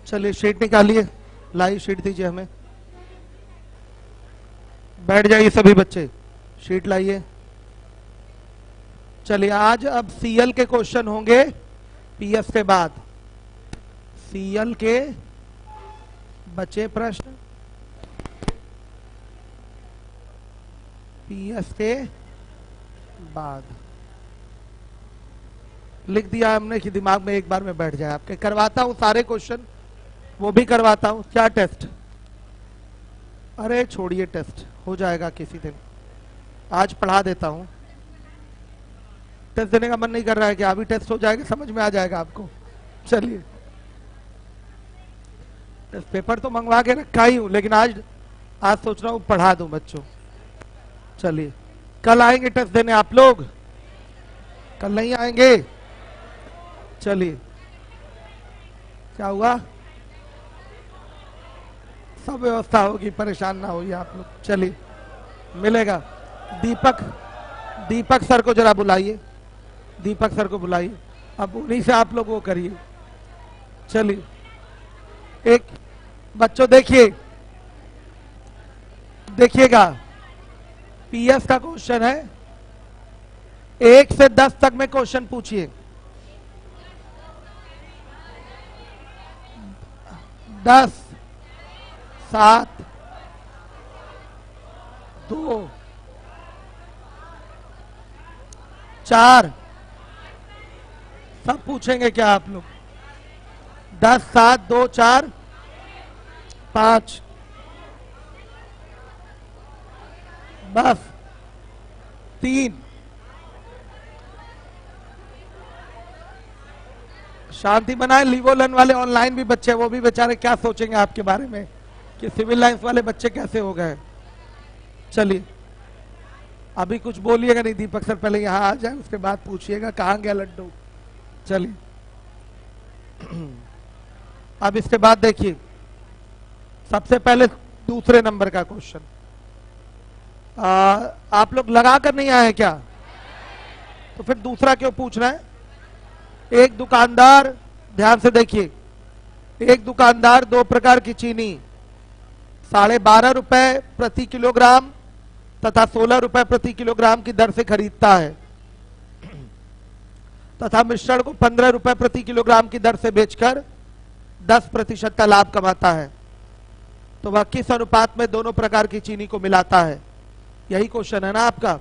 चलिए शीट निकालिए, लाइए शीट दीजिए हमें। बैठ जाइए सभी बच्चे, शीट लाइए। चलिए आज अब सीएल के क्वेश्चन होंगे पीएस के बाद। सीएल के बचे प्रश्न पीएस के बाद। लिख दिया हमने कि दिमाग में एक बार में बैठ जाए आपके। करवाता हूं सारे क्वेश्चन, वो भी करवाता हूं। क्या टेस्ट? अरे छोड़िए, टेस्ट हो जाएगा किसी दिन, आज पढ़ा देता हूं। टेस्ट देने का मन नहीं कर रहा है कि अभी टेस्ट हो जाएगा, समझ में आ जाएगा आपको। चलिए टेस्ट पेपर तो मंगवा के रखा ही हूं, लेकिन आज सोच रहा हूं पढ़ा दूं बच्चों। चलिए कल आएंगे टेस्ट देने आप लोग? कल नहीं आएंगे? चलिए क्या हुआ? सब व्यवस्था होगी, परेशान ना होइए आप लोग। चलिए मिलेगा। दीपक सर को जरा बुलाइए, दीपक सर को बुलाइए, अब उन्हीं से आप लोग वो करिए। चलिए एक बच्चों देखिएगा, पीएस का क्वेश्चन है। 1 से 10 तक में क्वेश्चन पूछिए। 10, 7, 2, 4 सब पूछेंगे क्या आप लोग? 10, 7, 2, 4, 5 बस 3। शांति बनाए। लीवोलन वाले ऑनलाइन भी बच्चे, वो भी बेचारे क्या सोचेंगे आपके बारे में कि सिविल लाइंस वाले बच्चे कैसे हो गए। चलिए अभी कुछ बोलिएगा नहीं, दीपक सर पहले यहां आ जाए, उसके बाद पूछिएगा कहां गया लड्डू। चलिए अब इसके बाद देखिए, सबसे पहले दूसरे नंबर का क्वेश्चन। आप लोग लगा कर नहीं आए क्या? तो फिर दूसरा क्यों पूछ रहे हैं? एक दुकानदार, ध्यान से देखिए, एक दुकानदार 2 प्रकार की चीनी 12.5 रुपए प्रति किलोग्राम तथा 16 रुपए प्रति किलोग्राम की दर से खरीदता है तथा मिश्रण को 15 रुपए प्रति किलोग्राम की दर से बेचकर 10% का लाभ कमाता है। तो वह किस अनुपात में दोनों प्रकार की चीनी को मिलाता है? यही क्वेश्चन है ना आपका।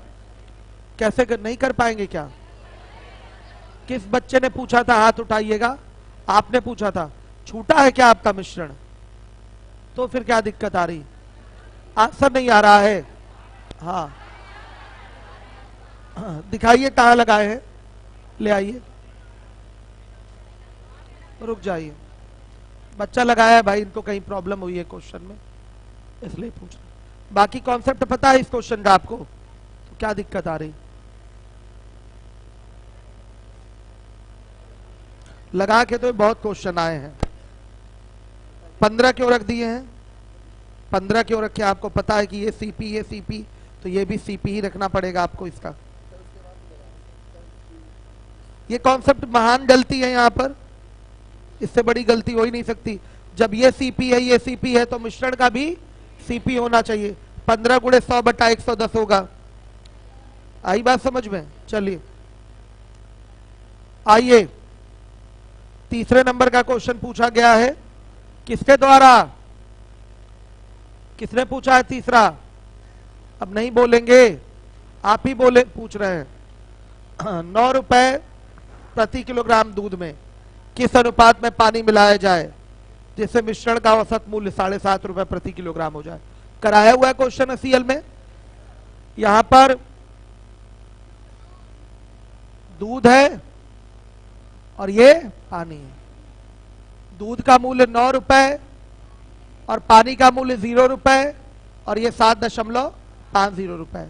कैसे नहीं कर पाएंगे क्या? किस बच्चे ने पूछा था? हाथ उठाइएगा। आपने पूछा था। छूटा है क्या आपका मिश्रण? तो फिर क्या दिक्कत आ रही? आंसर नहीं आ रहा है? हाँ दिखाइए कहां लगाए हैं, ले आइए। रुक जाइए, बच्चा लगाया है भाई, इनको कहीं प्रॉब्लम हुई है क्वेश्चन में, इसलिए पूछ रहा। बाकी कॉन्सेप्ट पता है इस क्वेश्चन का आपको? तो क्या दिक्कत आ रही? लगा के तो बहुत क्वेश्चन आए हैं। 15 क्यों रख दिए हैं? 15 क्यों रखे? आपको पता है कि ये सीपी, ये सीपी, तो ये भी सीपी ही रखना पड़ेगा आपको इसका। ये कॉन्सेप्ट महान गलती है यहाँ पर, इससे बड़ी गलती हो ही नहीं सकती। जब ये सीपी है, ये सीपी है, तो मिश्रण का भी सीपी होना चाहिए। 15 गुणे 100 बटा 110 होगा। आई बात समझ में? चलिए आइए, तीसरे नंबर का क्वेश्चन पूछा गया है। किसके द्वारा? किसने पूछा है तीसरा? अब नहीं बोलेंगे, आप ही बोले, पूछ रहे हैं। 9 रुपए प्रति किलोग्राम दूध में किस अनुपात में पानी मिलाया जाए जिससे मिश्रण का औसत मूल्य 7.5 रुपए प्रति किलोग्राम हो जाए? कराया हुआ है क्वेश्चन है सीएल में। यहां पर दूध है और ये पानी है। दूध का मूल्य 9 रुपए और पानी का मूल्य 0 रुपए और ये 7.50 रुपए।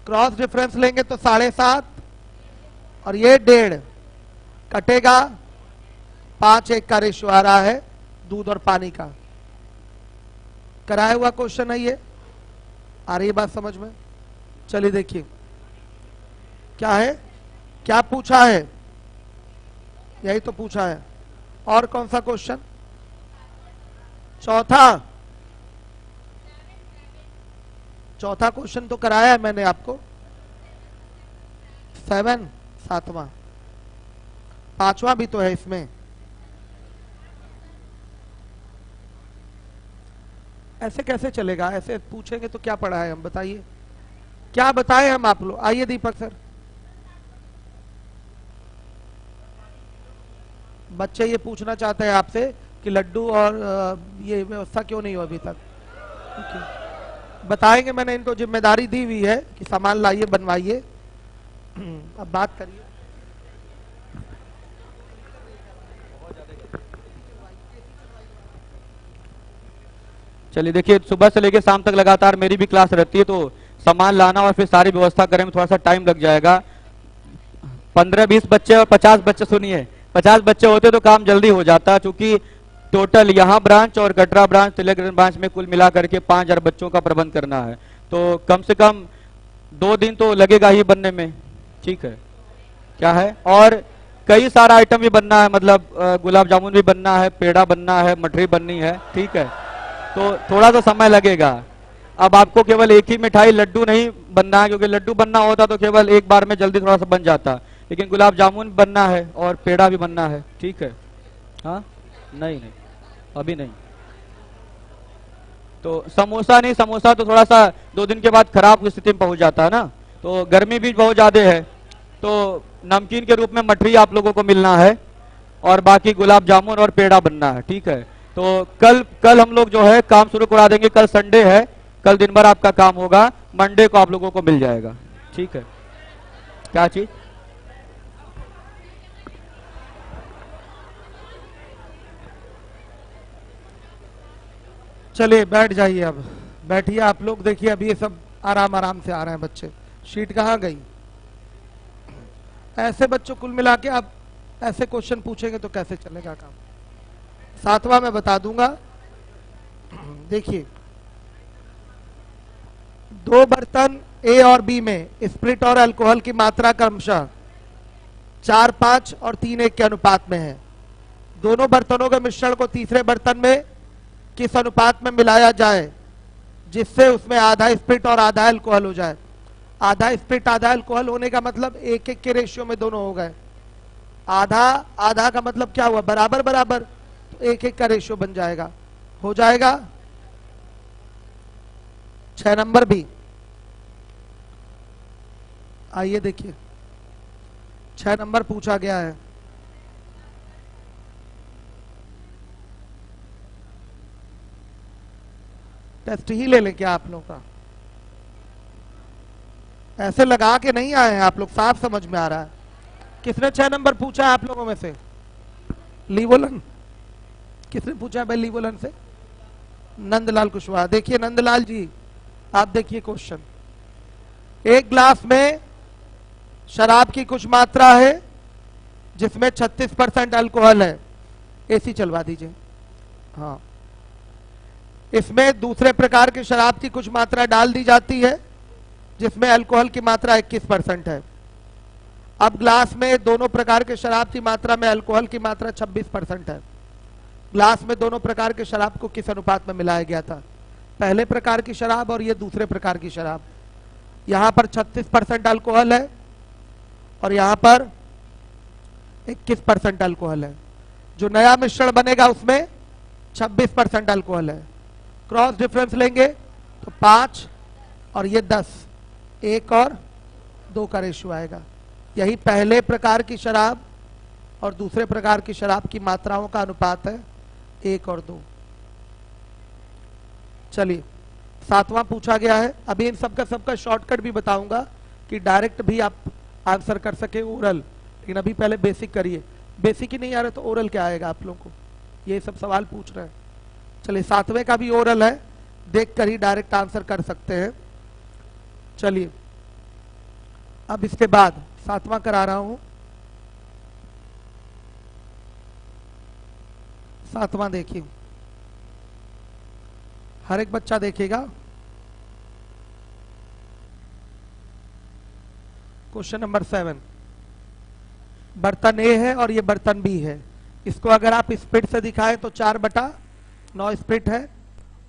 क्रॉस डिफरेंस लेंगे तो 7.5 और ये 1.5 कटेगा। 5:1 का रेशियो आ रहा है दूध और पानी का। कराया हुआ क्वेश्चन है ये। आ रही है बात समझ में? चलिए देखिए क्या है, क्या पूछा है, यही तो पूछा है। और कौन सा क्वेश्चन? चौथा क्वेश्चन तो कराया है मैंने आपको। 7 सातवां, पांचवा भी तो है इसमें। ऐसे कैसे चलेगा? ऐसे पूछेंगे तो क्या पढ़ा है हम, बताइए क्या बताएं हम आप लोग। आइए दीपक सर। बच्चे ये पूछना चाहते हैं आपसे कि लड्डू और ये व्यवस्था क्यों नहीं हो अभी तक। बताएंगे, मैंने इनको जिम्मेदारी दी हुई है कि सामान लाइए बनवाइए। अब बात करिए। चलिए देखिए, सुबह से लेकर शाम तक लगातार मेरी भी क्लास रहती है, तो सामान लाना और फिर सारी व्यवस्था करने में थोड़ा सा टाइम लग जाएगा। 15-20 बच्चे और 50 बच्चे, सुनिए 50 बच्चे होते तो काम जल्दी हो जाता, क्योंकि टोटल यहाँ ब्रांच और कटरा ब्रांच, तिलक ब्रांच में कुल मिला करके 5000 बच्चों का प्रबंध करना है। तो कम से कम 2 दिन तो लगेगा ही बनने में। ठीक है, क्या है, और कई सारा आइटम भी बनना है, मतलब गुलाब जामुन भी बनना है, पेड़ा बनना है, मठरी बननी है। ठीक है, तो थोड़ा सा समय लगेगा। अब आपको केवल एक ही मिठाई लड्डू नहीं बनना है, क्योंकि लड्डू बनना होता तो केवल एक बार में जल्दी थोड़ा सा बन जाता, लेकिन गुलाब जामुन बनना है और पेड़ा भी बनना है। ठीक है, हाँ नहीं नहीं अभी नहीं। तो समोसा नहीं, समोसा तो थोड़ा सा 2 दिन के बाद खराब स्थिति में पहुंच जाता है ना, तो गर्मी भी बहुत ज्यादा है। तो नमकीन के रूप में मठरी आप लोगों को मिलना है और बाकी गुलाब जामुन और पेड़ा बनना है। ठीक है, तो कल हम लोग जो है काम शुरू करा देंगे। कल संडे है, कल दिन भर आपका काम होगा, मंडे को आप लोगों को मिल जाएगा। ठीक है, क्या चीज? चलिए बैठ जाइए, अब बैठिए आप लोग। देखिए अब ये सब आराम आराम से आ रहे हैं बच्चे। शीट कहाँ गई? ऐसे बच्चों कुल मिला के आप ऐसे क्वेश्चन पूछेंगे तो कैसे चलेगा काम। सातवां मैं बता दूंगा। देखिए, 2 बर्तन ए और बी में स्प्रिट और अल्कोहल की मात्रा क्रमशः 4:5 और 3:1 के अनुपात में है। दोनों बर्तनों के मिश्रण को तीसरे बर्तन में किस अनुपात में मिलाया जाए जिससे उसमें आधा स्प्रिट और आधा अल्कोहल हो जाए। आधा स्प्रिट आधा अल्कोहल होने का मतलब 1:1 के रेशियो में दोनों हो गए। आधा आधा का मतलब क्या हुआ? बराबर बराबर, तो 1:1 का रेशियो बन जाएगा, हो जाएगा। 6 नंबर भी, आइए देखिए 6 नंबर पूछा गया है। टेस्ट ही ले लें क्या आप लोग का? ऐसे लगा के नहीं आए हैं आप लोग, साफ समझ में आ रहा है। किसने 6 नंबर पूछा है आप लोगों में से? लीवोलन, किसने पूछा है भाई लीवोलन से? नंदलाल कुशवाहा। देखिए नंदलाल जी, आप देखिए क्वेश्चन। एक ग्लास में शराब की कुछ मात्रा है जिसमें 36% अल्कोहल है। एसी चलवा दीजिए। हाँ, इसमें दूसरे प्रकार की शराब की कुछ मात्रा डाल दी जाती है जिसमें अल्कोहल की मात्रा 21% है। अब ग्लास में दोनों प्रकार के शराब की मात्रा में अल्कोहल की मात्रा 26% है। ग्लास में दोनों प्रकार के शराब को किस अनुपात में मिलाया गया था? पहले प्रकार की शराब और ये दूसरे प्रकार की शराब। यहां पर 36% अल्कोहल है और यहां पर 21% अल्कोहल है। जो नया मिश्रण बनेगा उसमें 26% अल्कोहल है। क्रॉस डिफरेंस लेंगे तो 5 और ये 10, 1 और 2 का रेशियो आएगा। यही पहले प्रकार की शराब और दूसरे प्रकार की शराब की मात्राओं का अनुपात है, 1 और 2। चलिए 7वां पूछा गया है। अभी इन सबका शॉर्टकट भी बताऊंगा कि डायरेक्ट भी आप आंसर कर सके ओरल, लेकिन अभी पहले बेसिक करिए। बेसिक ही नहीं आ रहा तो ओरल क्या आएगा आप लोगों को? ये सब सवाल पूछ रहे हैं। चलिए 7वें का भी ओरल है, देख कर ही डायरेक्ट आंसर कर सकते हैं। चलिए अब इसके बाद 7वां करा रहा हूं। 7वां देखिए, हर एक बच्चा देखेगा। क्वेश्चन नंबर 7, बर्तन ए है और ये बर्तन बी है। इसको अगर आप स्पीड से दिखाएं तो 4/, 9 स्प्रिट है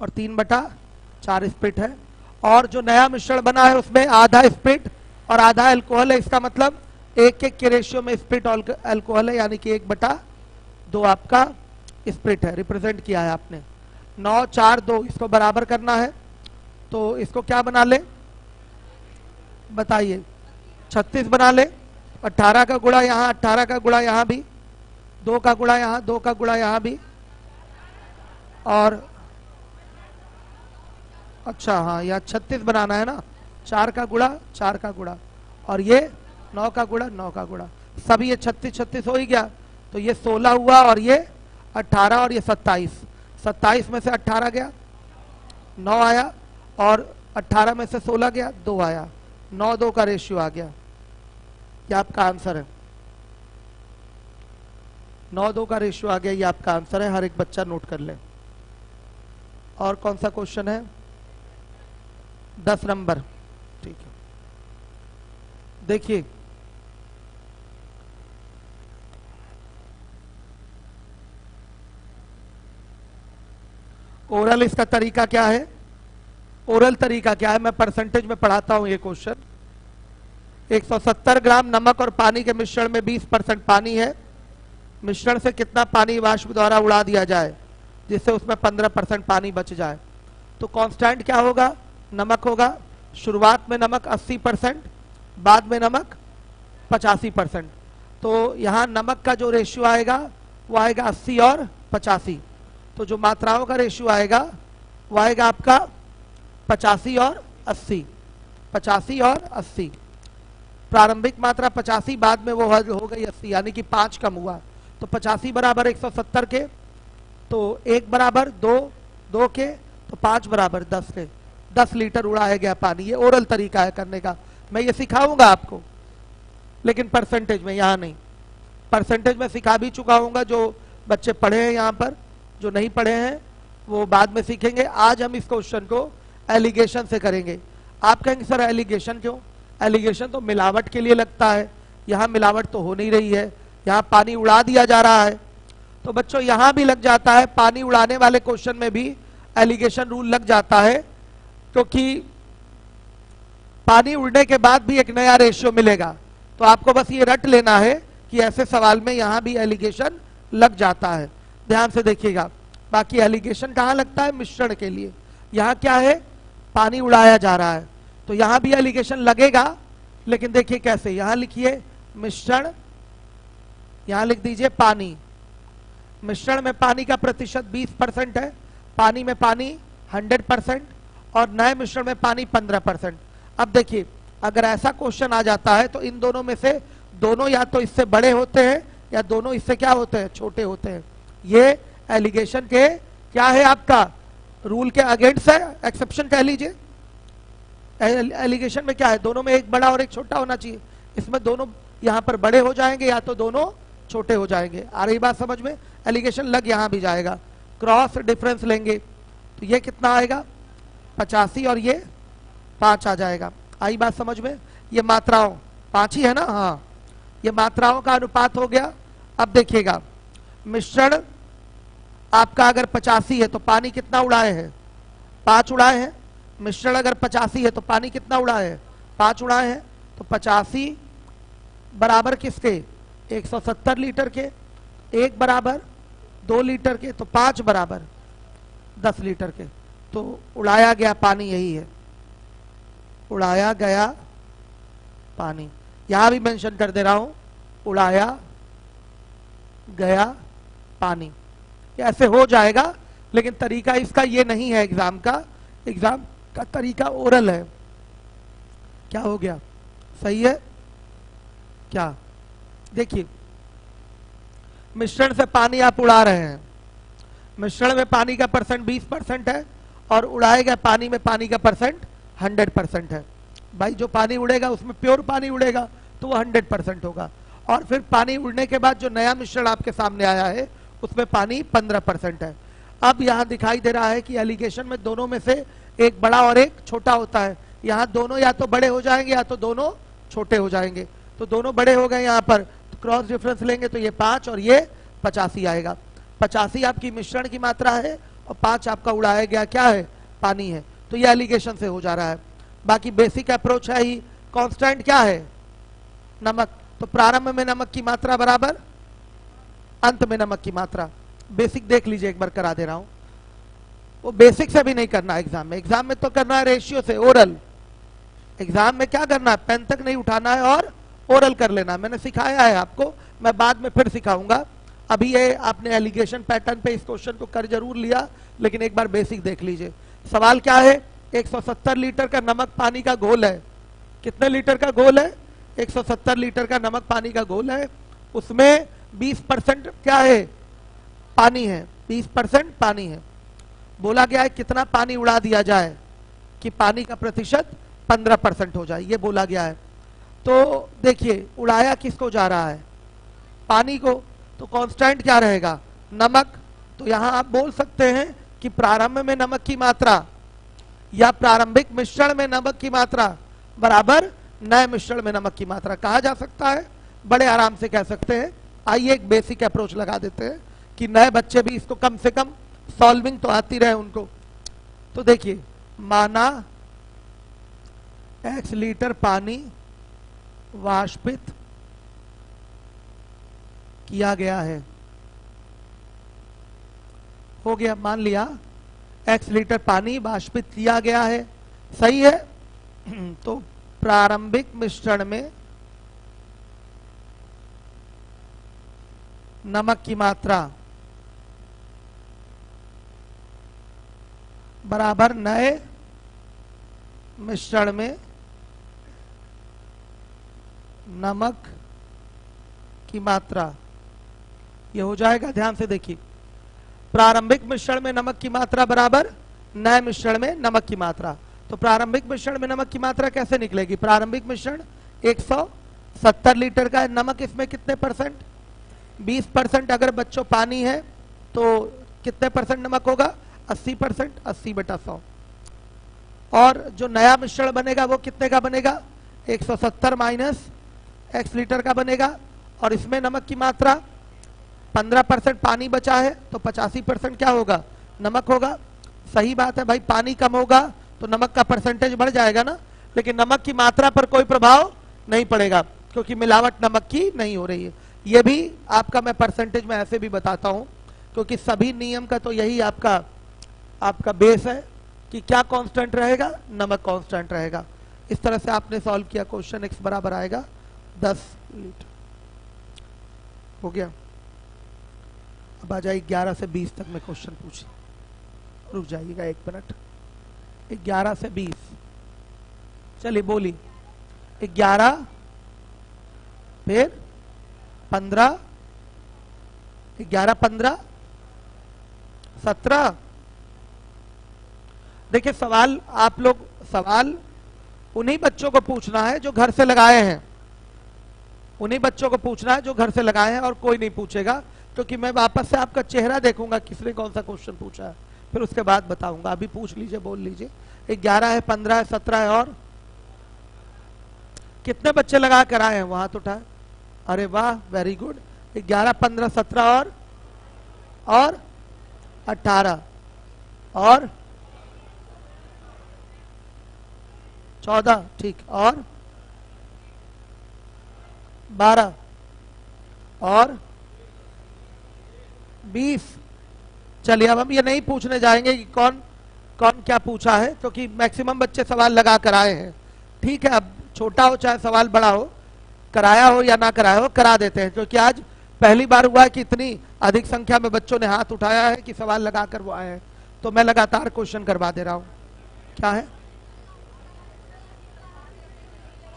और 3/4 स्प्रिट है। और जो नया मिश्रण बना है उसमें आधा स्प्रिट और आधा अल्कोहल है। इसका मतलब 1:1 के रेशियो में स्प्रिट और अल्कोहल है, यानी कि 1/2 आपका स्प्रिट है। रिप्रेजेंट किया है आपने। 9, 4, 2 इसको बराबर करना है, तो इसको क्या बना ले बताइए? 36 बना ले। 18 का गुणा यहाँ, 18 का गुणा यहाँ भी, 2 का गुणा यहाँ, 2 का गुणा यहाँ भी, और अच्छा हाँ यहाँ 36 बनाना है ना। 4 का गुणा, 4 का गुणा, और ये 9 का गुणा, 9 का गुणा। सभी ये 36 हो ही गया, तो ये 16 हुआ और ये 18 और ये 27। 27 में से 18 गया, 9 आया, और 18 में से 16 गया, 2 आया। 9-2 का रेशियो आ गया। ये आपका आंसर है। 9-2 का रेशियो आ गया, ये आपका आंसर है। हर एक बच्चा नोट कर ले। और कौन सा क्वेश्चन है? 10 नंबर, ठीक है। देखिए ओरल इसका तरीका क्या है? ओरल तरीका क्या है, मैं परसेंटेज में पढ़ाता हूं ये क्वेश्चन। 170 ग्राम नमक और पानी के मिश्रण में 20% पानी है। मिश्रण से कितना पानी वाष्प द्वारा उड़ा दिया जाए जिससे उसमें 15% पानी बच जाए? तो कांस्टेंट क्या होगा? नमक होगा। शुरुआत में नमक 80%, बाद में नमक 85%। तो यहाँ नमक का जो रेशियो आएगा वो आएगा 80 और 85। तो जो मात्राओं का रेशियो आएगा वो आएगा आपका 85 और 80। 85 और 80। प्रारंभिक मात्रा 85, बाद में वो हो गई 80, यानी कि 5 कम हुआ। तो 85 बराबर 170 के, तो 1 बराबर 2 के, तो 5 बराबर 10 के। 10 लीटर उड़ाया गया पानी। ये ओरल तरीका है करने का। मैं ये सिखाऊंगा आपको, लेकिन परसेंटेज में, यहाँ नहीं। परसेंटेज में सिखा भी चुका हूँगा। जो बच्चे पढ़े हैं यहाँ पर, जो नहीं पढ़े हैं वो बाद में सीखेंगे। आज हम इस क्वेश्चन को एलिगेशन से करेंगे। आप कहेंगे सर एलिगेशन क्यों? एलिगेशन तो मिलावट के लिए लगता है। यहाँ मिलावट तो हो नहीं रही है, यहाँ पानी उड़ा दिया जा रहा है। तो बच्चों यहाँ भी लग जाता है, पानी उड़ाने वाले क्वेश्चन में भी एलिगेशन रूल लग जाता है, क्योंकि पानी उड़ने के बाद भी एक नया रेशियो मिलेगा। तो आपको बस ये रट लेना है कि ऐसे सवाल में यहाँ भी एलिगेशन लग जाता है। ध्यान से देखिएगा। बाकी एलिगेशन कहाँ लगता है? मिश्रण के लिए। यहाँ क्या है? पानी उड़ाया जा रहा है, तो यहाँ भी एलिगेशन लगेगा, लेकिन देखिए कैसे। यहाँ लिखिए मिश्रण, यहाँ लिख दीजिए पानी। मिश्रण में पानी का प्रतिशत 20% है, पानी में पानी 100%, और नए मिश्रण में पानी 15%। अब देखिए अगर ऐसा क्वेश्चन आ जाता है तो इन दोनों में से दोनों या तो इससे बड़े होते हैं या दोनों इससे क्या होते हैं? छोटे होते हैं। ये एलिगेशन के क्या है? आपका रूल के अगेंस्ट है, एक्सेप्शन कह लीजिए। एलिगेशन में क्या है? दोनों में एक बड़ा और एक छोटा होना चाहिए। इसमें दोनों यहाँ पर बड़े हो जाएंगे या तो दोनों छोटे हो जाएंगे। आ रही बात समझ में? एलिगेशन लग यहाँ भी जाएगा। क्रॉस डिफरेंस लेंगे तो ये कितना आएगा? 85 और ये 5 आ जाएगा। आई बात समझ में? ये मात्राओं 5 ही है ना? हाँ, ये मात्राओं का अनुपात हो गया। अब देखिएगा मिश्रण आपका अगर 85 है तो पानी कितना उड़ाए हैं? 5 उड़ाए हैं। मिश्रण अगर 85 है तो पानी कितना उड़ाए हैं? 5 उड़ाए हैं। तो 85 बराबर किसके? 170 लीटर के। 1 बराबर 2 लीटर के, तो 5 बराबर 10 लीटर के। तो उड़ाया गया पानी यही है, उड़ाया गया पानी। यहां भी मेंशन कर दे रहा हूं, उड़ाया गया पानी। ऐसे हो जाएगा, लेकिन तरीका इसका ये नहीं है एग्जाम का। एग्जाम का तरीका ओरल है। क्या हो गया? सही है क्या? देखिए मिश्रण से पानी आप उड़ा रहे हैं। मिश्रण में पानी का परसेंट 20% है और उड़ाए गए पानी में पानी का परसेंट 100% है। भाई जो पानी उड़ेगा उसमें प्योर पानी उड़ेगा तो वो 100% होगा। और फिर पानी उड़ने के बाद जो नया मिश्रण आपके सामने आया है उसमें पानी 15% है। अब यहाँ दिखाई दे रहा है कि एलिगेशन में दोनों में से एक बड़ा और एक छोटा होता है। यहाँ दोनों या तो बड़े हो जाएंगे या तो दोनों छोटे हो जाएंगे। तो दोनों बड़े हो गए यहाँ पर, तो क्रॉस डिफरेंस लेंगे तो ये 5 और ये 85 आएगा। 85 आपकी मिश्रण की मात्रा है और 5 आपका उड़ाया गया क्या है, पानी है। तो ये एलिगेशन से हो जा रहा है। बाकी बेसिक अप्रोच है ही, कांस्टेंट क्या है, नमक। तो प्रारंभ में नमक की मात्रा बराबर अंत में नमक की मात्रा। बेसिक देख लीजिए, एक बार करा दे रहा हूं। वो बेसिक से भी नहीं करना है एग्जाम में, एग्जाम में तो करना है रेशियो से, ओरल। एग्जाम में क्या करना है, पेन तक नहीं उठाना है और ओरल कर लेना। मैंने सिखाया है आपको, मैं बाद में फिर सिखाऊंगा। अभी ये आपने एलिगेशन पैटर्न पे इस क्वेश्चन को कर जरूर लिया, लेकिन एक बार बेसिक देख लीजिए। सवाल क्या है, 170 लीटर का नमक पानी का घोल है। कितने लीटर का घोल है, 170 लीटर का नमक पानी का घोल है। उसमें 20% क्या है, पानी है, 20% पानी है। बोला गया है कितना पानी उड़ा दिया जाए कि पानी का प्रतिशत 15% हो जाए, ये बोला गया है। तो देखिए उड़ाया किसको जा रहा है, पानी को। तो कांस्टेंट क्या रहेगा, नमक। तो यहां आप बोल सकते हैं कि प्रारंभ में नमक की मात्रा या प्रारंभिक मिश्रण में नमक की मात्रा बराबर नए मिश्रण में नमक की मात्रा कहा जा सकता है, बड़े आराम से कह सकते हैं। आइए एक बेसिक अप्रोच लगा देते हैं कि नए बच्चे भी इसको कम से कम सॉल्विंग तो आती रहे उनको। तो देखिए, माना x लीटर पानी वाष्पित किया गया है, हो गया, मान लिया x लीटर पानी वाष्पित किया गया है, सही है। तो प्रारंभिक मिश्रण में नमक की मात्रा बराबर नए मिश्रण में नमक की मात्रा, ये हो जाएगा। ध्यान से देखिए, प्रारंभिक मिश्रण में नमक की मात्रा बराबर नए मिश्रण में नमक की मात्रा। तो प्रारंभिक मिश्रण में नमक की मात्रा कैसे निकलेगी, प्रारंभिक मिश्रण 170 लीटर का है, नमक इसमें कितने परसेंट, 20%। अगर बच्चों पानी है तो कितने परसेंट नमक होगा, 80%, 80/100। और जो नया मिश्रण बनेगा वो कितने का बनेगा, 170 माइनस x लीटर का बनेगा। और इसमें नमक की मात्रा 15% पानी बचा है, तो 85% क्या होगा, नमक होगा। सही बात है भाई, पानी कम होगा तो नमक का परसेंटेज बढ़ जाएगा ना, लेकिन नमक की मात्रा पर कोई प्रभाव नहीं पड़ेगा क्योंकि मिलावट नमक की नहीं हो रही है। ये भी आपका मैं परसेंटेज में ऐसे भी बताता हूं, क्योंकि सभी नियम का तो यही आपका बेस है कि क्या कांस्टेंट रहेगा, नमक कांस्टेंट रहेगा। इस तरह से आपने सॉल्व किया क्वेश्चन, x बराबर आएगा 10 लीटर। हो गया। अब आ जाए 11 से 20 तक मैं क्वेश्चन पूछ, रुक जाइएगा 1 मिनट। 11 से 20, चलिए बोली, 11 फिर 15, 11 15 17। देखिए सवाल आप लोग, सवाल उन्हीं बच्चों को पूछना है जो घर से लगाए हैं, उन्हीं बच्चों को पूछना है जो घर से लगाए हैं, और कोई नहीं पूछेगा, क्योंकि मैं वापस से आपका चेहरा देखूंगा किसने कौन सा क्वेश्चन पूछा है, फिर उसके बाद बताऊंगा। अभी पूछ लीजिए, बोल लीजिए। 11 है, 15 है, 17 है, और कितने बच्चे लगा कर आए हैं, वहां तो उठाए, अरे वाह, वेरी गुड। 11 15 17 और 18 और 14, ठीक, और 12 और 20। चलिए अब हम ये नहीं पूछने जाएंगे कि कौन कौन क्या पूछा है, क्योंकि मैक्सिमम बच्चे सवाल लगा कर आए हैं। ठीक है, अब छोटा हो चाहे सवाल बड़ा हो, कराया हो या ना कराया हो, करा देते हैं, क्योंकि आज पहली बार हुआ है कि इतनी अधिक संख्या में बच्चों ने हाथ उठाया है कि सवाल लगा कर वो आए हैं, तो मैं लगातार क्वेश्चन करवा दे रहा हूं। क्या है,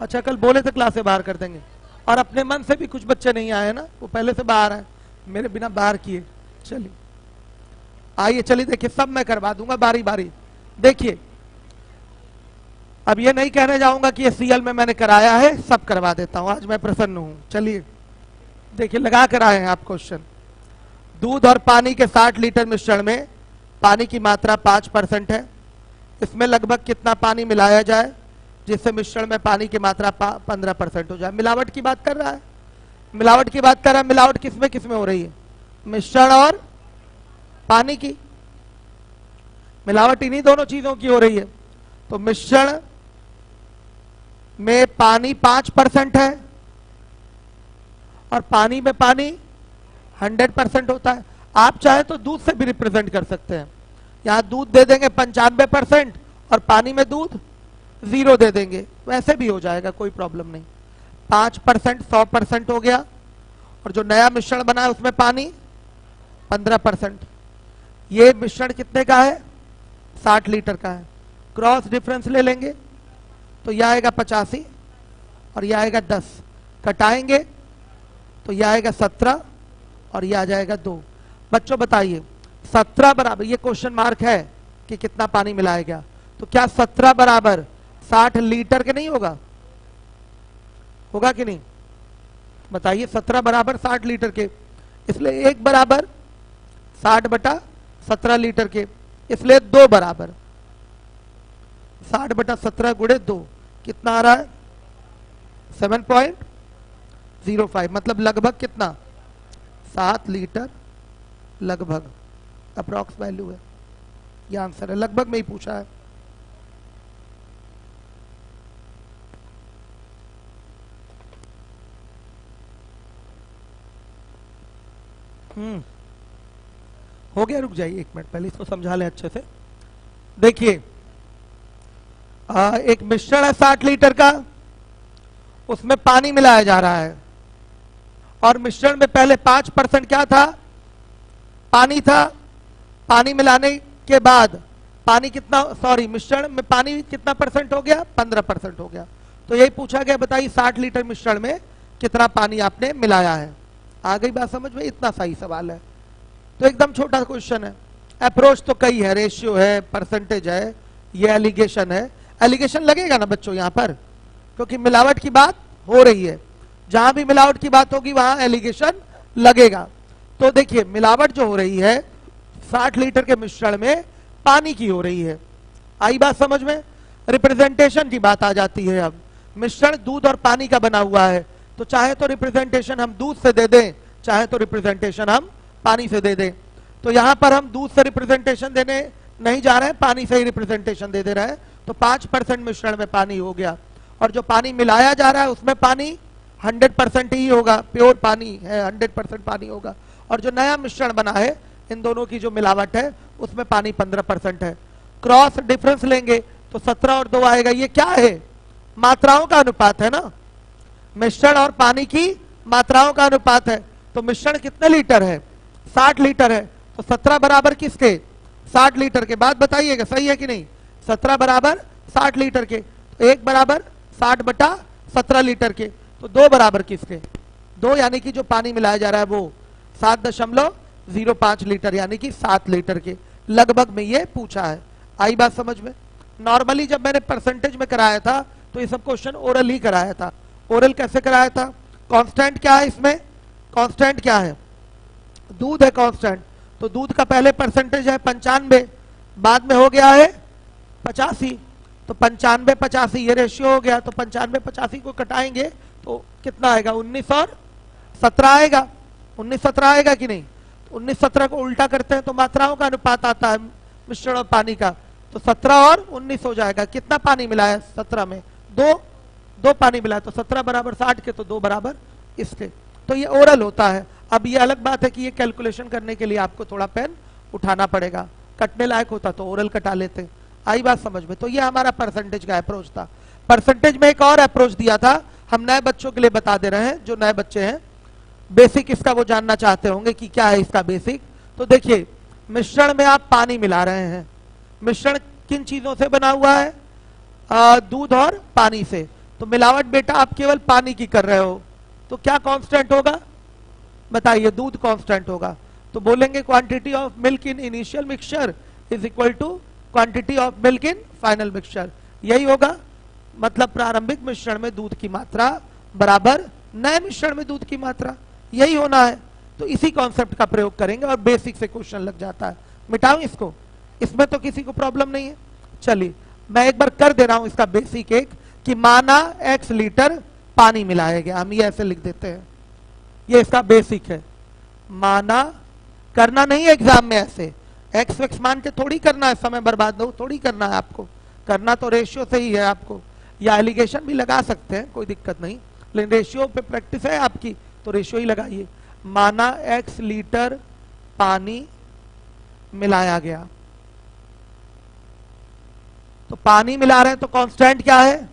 अच्छा कल बोले थे क्लास से बाहर कर देंगे, और अपने मन से भी कुछ बच्चे नहीं आए ना, वो पहले से बाहर है, मेरे बिना बाहर किए। चलिए आइए, चलिए देखिए, सब मैं करवा दूंगा बारी बारी। देखिए अब ये नहीं कहने जाऊंगा कि ये सीएल में मैंने कराया है, सब करवा देता हूं, आज मैं प्रसन्न हूं। चलिए देखिए, लगा कर आए हैं आप क्वेश्चन। दूध और पानी के 60 लीटर मिश्रण में पानी की मात्रा 5% है, इसमें लगभग कितना पानी मिलाया जाए जिससे मिश्रण में पानी की मात्रा 15% हो जाए। मिलावट की बात कर रहा है, मिलावट की बात कर रहा है। मिलावट किसमें किसमें हो रही है, मिश्रण और पानी की। मिलावट इन्हीं दोनों चीजों की हो रही है। तो मिश्रण में पानी 5% है और पानी में पानी 100% होता है। आप चाहे तो दूध से भी रिप्रेजेंट कर सकते हैं। यहां दूध दे देंगे 95% और पानी में दूध 0 दे देंगे, वैसे भी हो जाएगा, कोई प्रॉब्लम नहीं। 5% 100% हो गया और जो नया मिश्रण बना है उसमें पानी 15%। ये मिश्रण कितने का है? 60 लीटर का है। क्रॉस डिफरेंस ले लेंगे तो यह आएगा 85 और यह आएगा 10, कटाएंगे तो यह आएगा 17 और यह आ जाएगा 2। बच्चों बताइए 17 बराबर, ये क्वेश्चन मार्क है कि कितना पानी मिलाया गया, तो क्या 17 बराबर 60 लीटर के नहीं होगा? होगा कि नहीं बताइए? 17 बराबर 60 लीटर के, इसलिए 1 बराबर 60/17 लीटर के, इसलिए 2 बराबर 60/17 गुणे 2 कितना आ रहा है? 7.05, मतलब लगभग कितना? 7 लीटर लगभग, अप्रॉक्स वैल्यू है, ये आंसर है। लगभग में ही पूछा है। हो गया, रुक जाइए 1 मिनट, पहले इसको समझा लें अच्छे से। देखिए एक मिश्रण है 60 लीटर का, उसमें पानी मिलाया जा रहा है और मिश्रण में पहले 5% क्या था? पानी था। पानी मिलाने के बाद पानी कितना, सॉरी मिश्रण में पानी कितना परसेंट हो गया? 15% हो गया। तो यही पूछा गया, बताइए 60 लीटर मिश्रण में कितना पानी आपने मिलाया है। आ गई बात समझ में? इतना सही सवाल है, तो एकदम छोटा क्वेश्चन है। अप्रोच तो कई है, रेशियो है, परसेंटेज है, ये एलिगेशन है। एलिगेशन लगेगा ना बच्चों यहाँ पर, क्योंकि मिलावट की बात हो रही है। जहां भी मिलावट की बात होगी वहां एलिगेशन लगेगा। तो देखिए मिलावट जो हो रही है 60 लीटर के मिश्रण में पानी की हो रही है। आई बात समझ में? रिप्रेजेंटेशन की बात आ जाती है। अब मिश्रण दूध और पानी का बना हुआ है, तो चाहे तो रिप्रेजेंटेशन हम दूध से दे दें, चाहे तो रिप्रेजेंटेशन हम पानी से दे दें। तो यहां पर हम दूध से रिप्रेजेंटेशन देने नहीं जा रहे हैं, पानी से ही रिप्रेजेंटेशन दे दे रहे हैं। तो 5% मिश्रण में पानी हो गया और जो पानी मिलाया जा रहा है उसमें पानी 100% ही होगा, प्योर पानी है, 100% पानी होगा। और जो नया मिश्रण बना है, इन दोनों की जो मिलावट है उसमें पानी 15% है। क्रॉस डिफरेंस लेंगे तो 17 और 2 आएगा। ये क्या है? मात्राओं का अनुपात है ना, मिश्रण और पानी की मात्राओं का अनुपात है। तो मिश्रण कितने लीटर है? 60 लीटर है। तो 17 बराबर किसके? 60 लीटर के। बाद बताइएगा सही है कि नहीं? 17 बराबर 60 लीटर के, तो 1 बराबर 60/17 लीटर के, तो 2 बराबर किसके? 2, यानी कि जो पानी मिलाया जा रहा है वो 7.05 लीटर, यानी कि 7 लीटर के लगभग में ये पूछा है। आई बात समझ में? नॉर्मली जब मैंने परसेंटेज में कराया था तो ये सब क्वेश्चन ओरल ही कराया था। ओरल कैसे कराया था? कांस्टेंट क्या है इसमें? कांस्टेंट क्या है? दूध है कांस्टेंट। तो दूध का पहले परसेंटेज है 95, बाद में हो गया है 85। तो 95 85 ये रेशियो हो गया। तो 95 85 को कटाएंगे तो कितना आएगा? 19 और 17 आएगा। 19 17 आएगा कि नहीं? तो 19 17 को उल्टा करते हैं तो मात्राओं का अनुपात आता है मिश्रण और पानी का। तो 17 और 19 हो जाएगा। कितना पानी मिला है 17 में? 2 पानी मिला है। तो 17 बराबर 60 के, तो 2 बराबर इसके। तो ये ओरल होता है। अब ये अलग बात है कि ये कैलकुलेशन करने के लिए आपको थोड़ा पेन उठाना पड़ेगा, कटने लायक होता तो ओरल कटा लेते। आई बात समझ में? तो ये हमारा परसेंटेज का अप्रोच था। परसेंटेज में एक और अप्रोच दिया था, हम नए बच्चों के लिए बता दे रहे हैं। जो नए बच्चे हैं बेसिक इसका वो जानना चाहते होंगे कि क्या है इसका बेसिक। तो देखिए मिश्रण में आप पानी मिला रहे हैं। मिश्रण किन चीजों से बना हुआ है? दूध और पानी से। तो मिलावट बेटा आप केवल पानी की कर रहे हो, तो क्या कांस्टेंट होगा बताइए? दूध कांस्टेंट होगा। तो बोलेंगे quantity of milk in initial mixture is equal to quantity of milk in final mixture. यही होगा, मतलब प्रारंभिक मिश्रण में दूध की मात्रा बराबर नए मिश्रण में दूध की मात्रा, यही होना है। तो इसी कॉन्सेप्ट का प्रयोग करेंगे और बेसिक से क्वेश्चन लग जाता है। मिटाऊं इसको? इसमें तो किसी को प्रॉब्लम नहीं है। चलिए मैं एक बार कर दे रहा हूं इसका बेसिक एक, कि माना x लीटर पानी मिलाया गया, हम ये ऐसे लिख देते हैं। ये इसका बेसिक है। माना, करना नहीं है एग्जाम में ऐसे, एक्स वेक्स मान के थोड़ी करना है, समय बर्बाद हो थोड़ी करना है आपको, करना तो रेशियो से ही है आपको, या एलिगेशन भी लगा सकते हैं, कोई दिक्कत नहीं, लेकिन रेशियो पे प्रैक्टिस है आपकी तो रेशियो ही लगाइए। माना x लीटर पानी मिलाया गया, तो पानी मिला रहे हैं तो कांस्टेंट क्या है,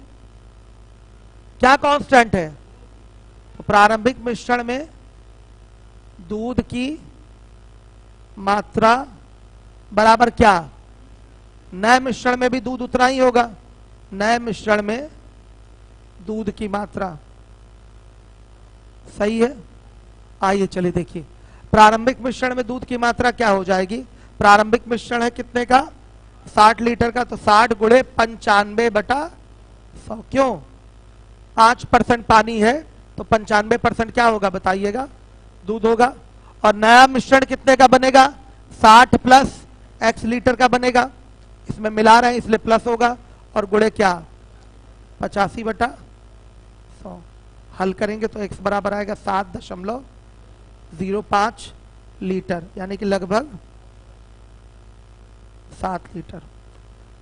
क्या कांस्टेंट है, तो प्रारंभिक मिश्रण में दूध की मात्रा बराबर क्या, नए मिश्रण में भी दूध उतना ही होगा, नए मिश्रण में दूध की मात्रा, सही है। आइए चलिए देखिए, प्रारंभिक मिश्रण में दूध की मात्रा क्या हो जाएगी, प्रारंभिक मिश्रण है कितने का, 60 लीटर का, तो 60 गुणे 95/100, क्यों 5% पानी है तो 95% क्या होगा बताइएगा, दूध होगा। और नया मिश्रण कितने का बनेगा, 60 प्लस x लीटर का बनेगा, इसमें मिला रहे हैं इसलिए प्लस होगा, और गुणे क्या 85/100, हल करेंगे तो x बराबर आएगा 7.05 लीटर, यानी कि लगभग 7 लीटर।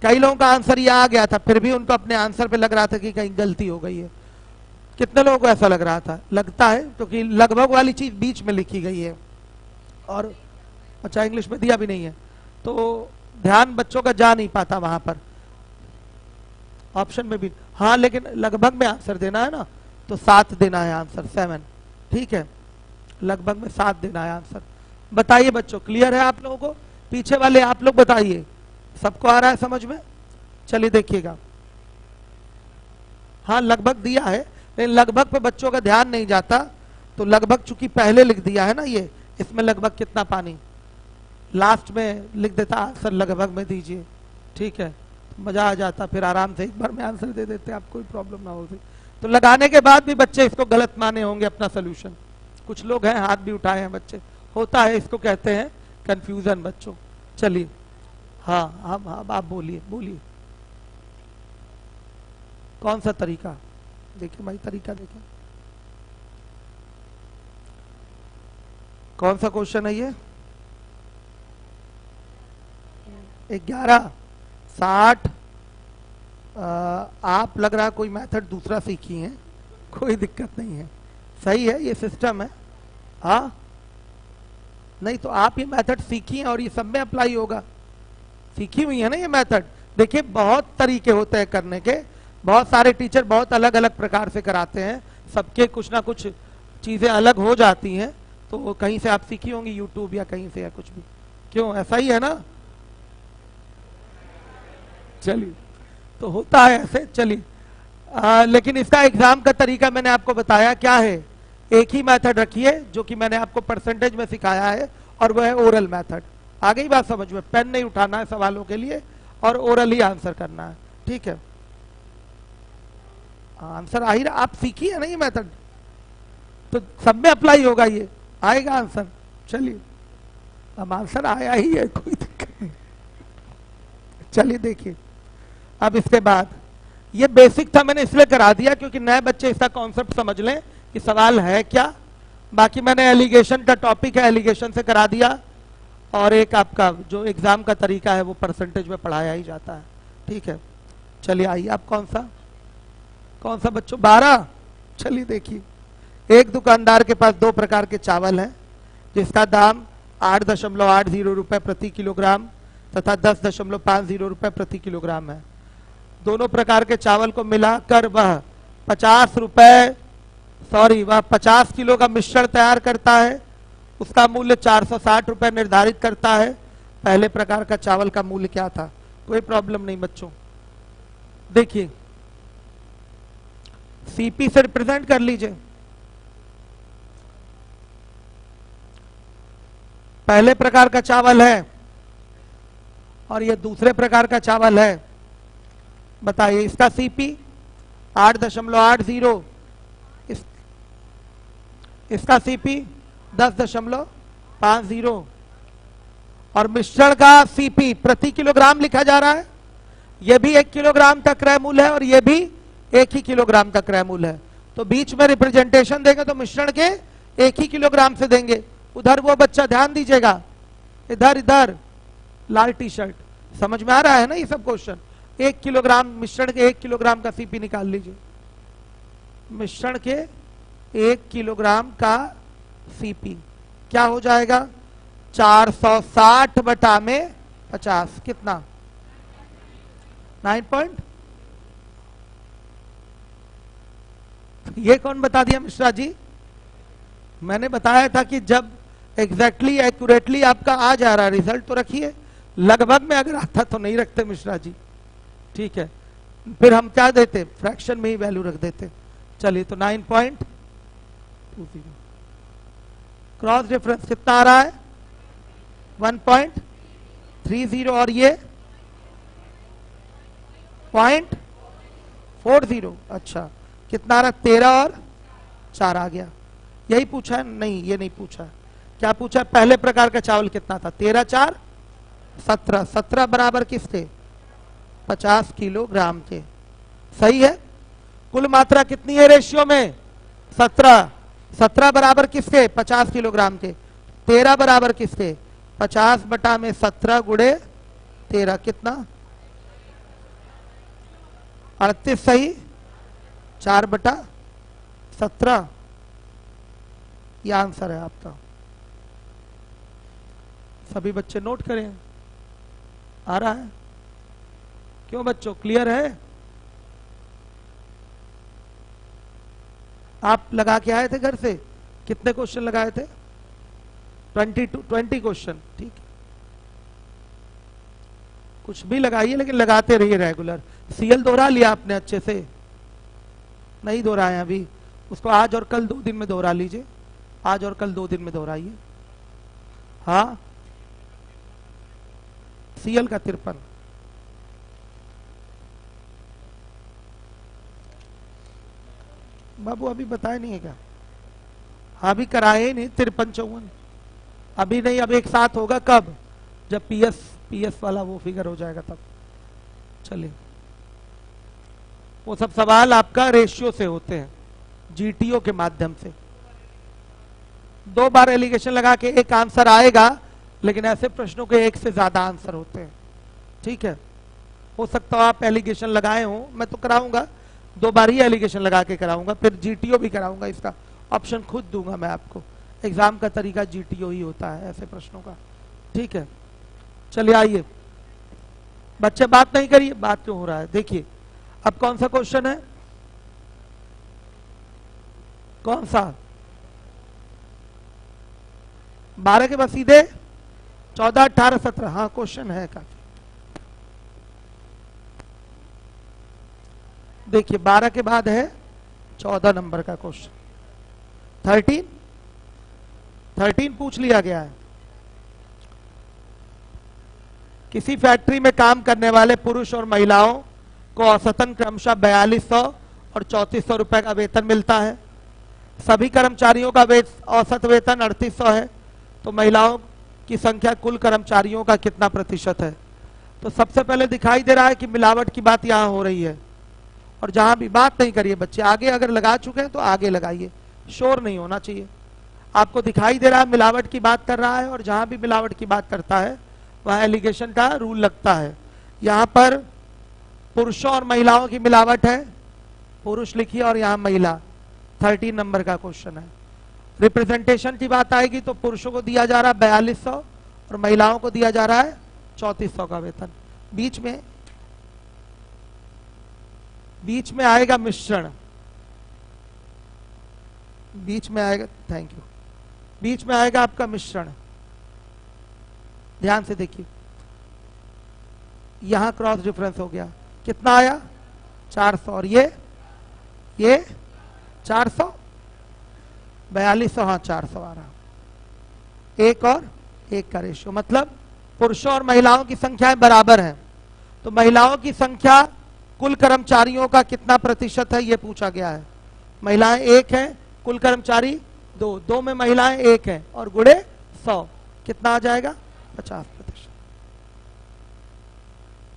कई लोगों का आंसर ये आ गया था, फिर भी उनको अपने आंसर पे लग रहा था कि कहीं गलती हो गई है। कितने लोगों को ऐसा लग रहा था, लगता है क्योंकि लगभग वाली चीज बीच में लिखी गई है, और अच्छा इंग्लिश में दिया भी नहीं है, तो ध्यान बच्चों का जा नहीं पाता वहां पर, ऑप्शन में भी हाँ, लेकिन लगभग में आंसर देना है ना, तो 7 देना है आंसर, 7, ठीक है, लगभग में 7 देना है आंसर। बताइए बच्चों, क्लियर है आप लोगों को, पीछे वाले आप लोग बताइए, सबको आ रहा है समझ में। चलिए देखिएगा, हाँ लगभग दिया है, लेकिन लगभग पे बच्चों का ध्यान नहीं जाता, तो लगभग चूंकि पहले लिख दिया है ना ये, इसमें लगभग कितना पानी, लास्ट में लिख देता आंसर लगभग में दीजिए, ठीक है, तो मजा आ जाता, फिर आराम से एक बार में आंसर दे देते, आप कोई प्रॉब्लम ना होती। तो लगाने के बाद भी बच्चे इसको गलत माने होंगे अपना सोल्यूशन, कुछ लोग हैं हाथ भी उठाए हैं बच्चे, होता है, इसको कहते हैं कंफ्यूजन बच्चों। चलिए हाँ हाँ आप बोलिए बोलिए, कौन सा तरीका, देखिए भाई तरीका देखिए, कौन सा क्वेश्चन है ये, 11 60, आप लग रहा कोई मेथड दूसरा सीखी है, कोई दिक्कत नहीं है, सही है, ये सिस्टम है, हाँ नहीं तो आप ये मेथड सीखी हैं और ये सब में अप्लाई होगा, सीखी हुई है ना ये मेथड। देखिए बहुत तरीके होते हैं करने के, बहुत सारे टीचर बहुत अलग अलग प्रकार से कराते हैं, सबके कुछ ना कुछ चीजें अलग हो जाती हैं, तो कहीं से आप सीखी होंगी यूट्यूब या कहीं से या कुछ भी, क्यों ऐसा ही है ना, चलिए तो होता है ऐसे। चलिए लेकिन इसका एग्जाम का तरीका मैंने आपको बताया क्या है, एक ही मेथड रखिए जो कि मैंने आपको परसेंटेज में सिखाया है, और वह है ओरल मेथड। आ गई बात समझ में, पेन नहीं उठाना है सवालों के लिए और ओरल ही आंसर करना है, ठीक है, आंसर आ ही रहा, आप सीखिए है ना ये मेथड, तो सब में अप्लाई होगा, ये आएगा आंसर। चलिए अब आंसर आया ही है, कोई दिक्कत नहीं। चलिए देखिए, अब इसके बाद ये बेसिक था, मैंने इसलिए करा दिया क्योंकि नए बच्चे इसका कॉन्सेप्ट समझ लें कि सवाल है क्या। बाकी मैंने एलिगेशन का टॉपिक है, एलिगेशन से करा दिया, और एक आपका जो एग्जाम का तरीका है वो परसेंटेज में पढ़ाया ही जाता है, ठीक है। चलिए आइए, आप कौन सा बच्चों, 12। चलिए देखिए, एक दुकानदार के पास 2 प्रकार के चावल हैं जिसका दाम 8.80 रुपए प्रति किलोग्राम तथा 10.50 रुपए प्रति किलोग्राम है। दोनों प्रकार के चावल को मिलाकर वह 50 किलो का मिश्रण तैयार करता है, उसका मूल्य 460 रुपए निर्धारित करता है। पहले प्रकार का चावल का मूल्य क्या था, कोई प्रॉब्लम नहीं बच्चों। देखिए सीपी से रिप्रेजेंट कर लीजिए, पहले प्रकार का चावल है और ये दूसरे प्रकार का चावल है, बताइए इसका सीपी 8.80, इसका सीपी 10.50 और मिश्रण का सीपी प्रति किलोग्राम लिखा जा रहा है। यह भी 1 किलोग्राम का क्रय मूल्य है और यह भी 1 ही किलोग्राम का क्रय मूल्य है, तो बीच में रिप्रेजेंटेशन देंगे तो मिश्रण के 1 ही किलोग्राम से देंगे। उधर वो बच्चा ध्यान दीजिएगा, इधर लाल टी शर्ट। समझ में आ रहा है ना ये सब क्वेश्चन। 1 किलोग्राम मिश्रण के 1 किलोग्राम का सीपी निकाल लीजिए। मिश्रण के 1 किलोग्राम का सीपी क्या हो जाएगा? 460 बटा में 50 कितना? 9 पॉइंट। ये कौन बता दिया मिश्रा जी? मैंने बताया था कि जब एग्जैक्टली एक्यूरेटली आपका आ जा रहा है रिजल्ट तो रखिए, लगभग में अगर आता तो नहीं रखते मिश्रा जी, ठीक है। फिर हम क्या देते? फ्रैक्शन में ही वैल्यू रख देते। चलिए तो 9.20 क्रॉस डिफरेंस कितना आ रहा है? 1.30 और ये 0.40। अच्छा कितना आ रहा? 13 और 4 आ गया। यही पूछा है? नहीं ये नहीं पूछा है। क्या पूछा है? पहले प्रकार का चावल कितना था? 13 4 17। 17 बराबर किस थे? 50 किलोग्राम थे। सही है। कुल मात्रा कितनी है रेशियो में? 17। 17 बराबर किस थे? 50 किलोग्राम थे। 13 बराबर किस थे? 50 बटा में 17 गुणे 13 कितना? 38 सही। 4 बटा 17 ये आंसर है आपका। सभी बच्चे नोट करें। आ रहा है? क्यों बच्चों क्लियर है? आप लगा के आए थे घर से? कितने क्वेश्चन लगाए थे? 20 क्वेश्चन। ठीक है, कुछ भी लगाइए लेकिन लगाते रहिए रेगुलर। सीएल दोहरा लिया आपने अच्छे से? नहीं दोहराया अभी। उसको आज और कल 2 दिन में दोहरा लीजिए। आज और कल 2 दिन में दोहराइए। हाँ सीएल का 53। बाबू अभी बताया नहीं है क्या? हाँ अभी कराए ही नहीं। 53 54 अभी नहीं, अब एक साथ होगा। कब? जब पीएस वाला वो फिगर हो जाएगा तब। चलिए वो सब सवाल आपका रेशियो से होते हैं, जीटीओ के माध्यम से। 2 बार एलिगेशन लगा के एक आंसर आएगा, लेकिन ऐसे प्रश्नों के एक से ज्यादा आंसर होते हैं। ठीक है, हो सकता है आप एलिगेशन लगाए हो, मैं तो कराऊंगा 2 बार ही एलिगेशन लगा के कराऊंगा, फिर जीटीओ भी कराऊंगा। इसका ऑप्शन खुद दूंगा मैं आपको। एग्जाम का तरीका जीटीओ ही होता है ऐसे प्रश्नों का। ठीक है, चलिए आइए बच्चे बात नहीं करिए। बात क्यों हो रहा है? देखिए अब कौन सा क्वेश्चन है? कौन सा? 12 के बाद सीधे 14 18 17। हाँ क्वेश्चन है काफी। देखिए 12 के बाद है 14 नंबर का क्वेश्चन। 13 पूछ लिया गया है। किसी फैक्ट्री में काम करने वाले पुरुष और महिलाओं को औसतन क्रमशः 4200 और 3400 रुपए का वेतन मिलता है। सभी कर्मचारियों का औसत वेतन 3800 है, तो महिलाओं की संख्या कुल कर्मचारियों का कितना प्रतिशत है? तो सबसे पहले दिखाई दे रहा है कि मिलावट की बात यहां हो रही है, और जहां भी बात नहीं करिए बच्चे, आगे अगर लगा चुके हैं तो आगे लगाइए, शोर नहीं होना चाहिए। आपको दिखाई दे रहा है मिलावट की बात कर रहा है, और जहां भी मिलावट की बात करता है वहां एलिगेशन का रूल लगता है। यहां पर पुरुषों और महिलाओं की मिलावट है, पुरुष लिखिए और यहां महिला। 13 नंबर का क्वेश्चन है। रिप्रेजेंटेशन की बात आएगी तो पुरुषों को दिया जा रहा है 4200 और महिलाओं को दिया जा रहा है 3400 का वेतन। बीच में आएगा मिश्रण। बीच में आएगा, थैंक यू, बीच में आएगा आपका मिश्रण। ध्यान से देखिए, यहां क्रॉस डिफरेंस हो गया। कितना आया? 400 और ये 400 4200। हाँ 400 आ रहा। 1 और 1 का रेशियो, मतलब पुरुषों और महिलाओं की संख्याएं बराबर हैं, तो महिलाओं की संख्या कुल कर्मचारियों का कितना प्रतिशत है ये पूछा गया है। महिलाएं 1 हैं, कुल कर्मचारी 2 में महिलाएं 1 हैं, और गुणे 100 कितना आ जाएगा? 50%।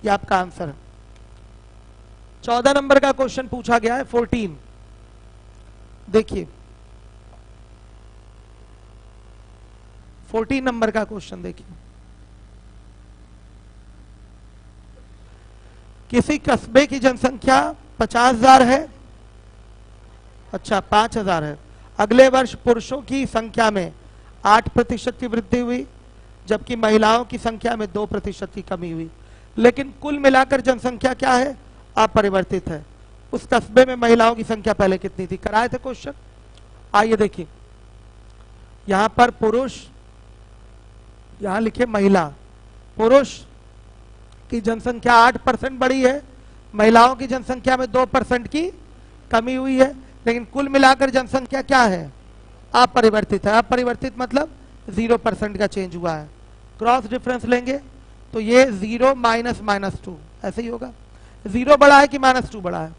ये आपका आंसर है। 14 नंबर का क्वेश्चन पूछा गया है। 14 देखिए, 14 नंबर का क्वेश्चन देखिए। किसी कस्बे की जनसंख्या 50,000 है, अच्छा 5,000 है। अगले वर्ष पुरुषों की संख्या में 8% की वृद्धि हुई, जबकि महिलाओं की संख्या में 2% की कमी हुई, लेकिन कुल मिलाकर जनसंख्या क्या है? अपरिवर्तित है। उस कस्बे में महिलाओं की संख्या पहले कितनी थी? कराए थे क्वेश्चन। आइए देखिए, यहां पर पुरुष, यहां लिखे महिला। पुरुष की जनसंख्या 8% बढ़ी है, महिलाओं की जनसंख्या में 2% की कमी हुई है, लेकिन कुल मिलाकर जनसंख्या क्या है? अपरिवर्तित है। अपरिवर्तित मतलब 0% का चेंज हुआ है। क्रॉस डिफरेंस लेंगे तो ये 0 -2 ऐसे ही होगा। 0 बड़ा है कि -2 बड़ा है?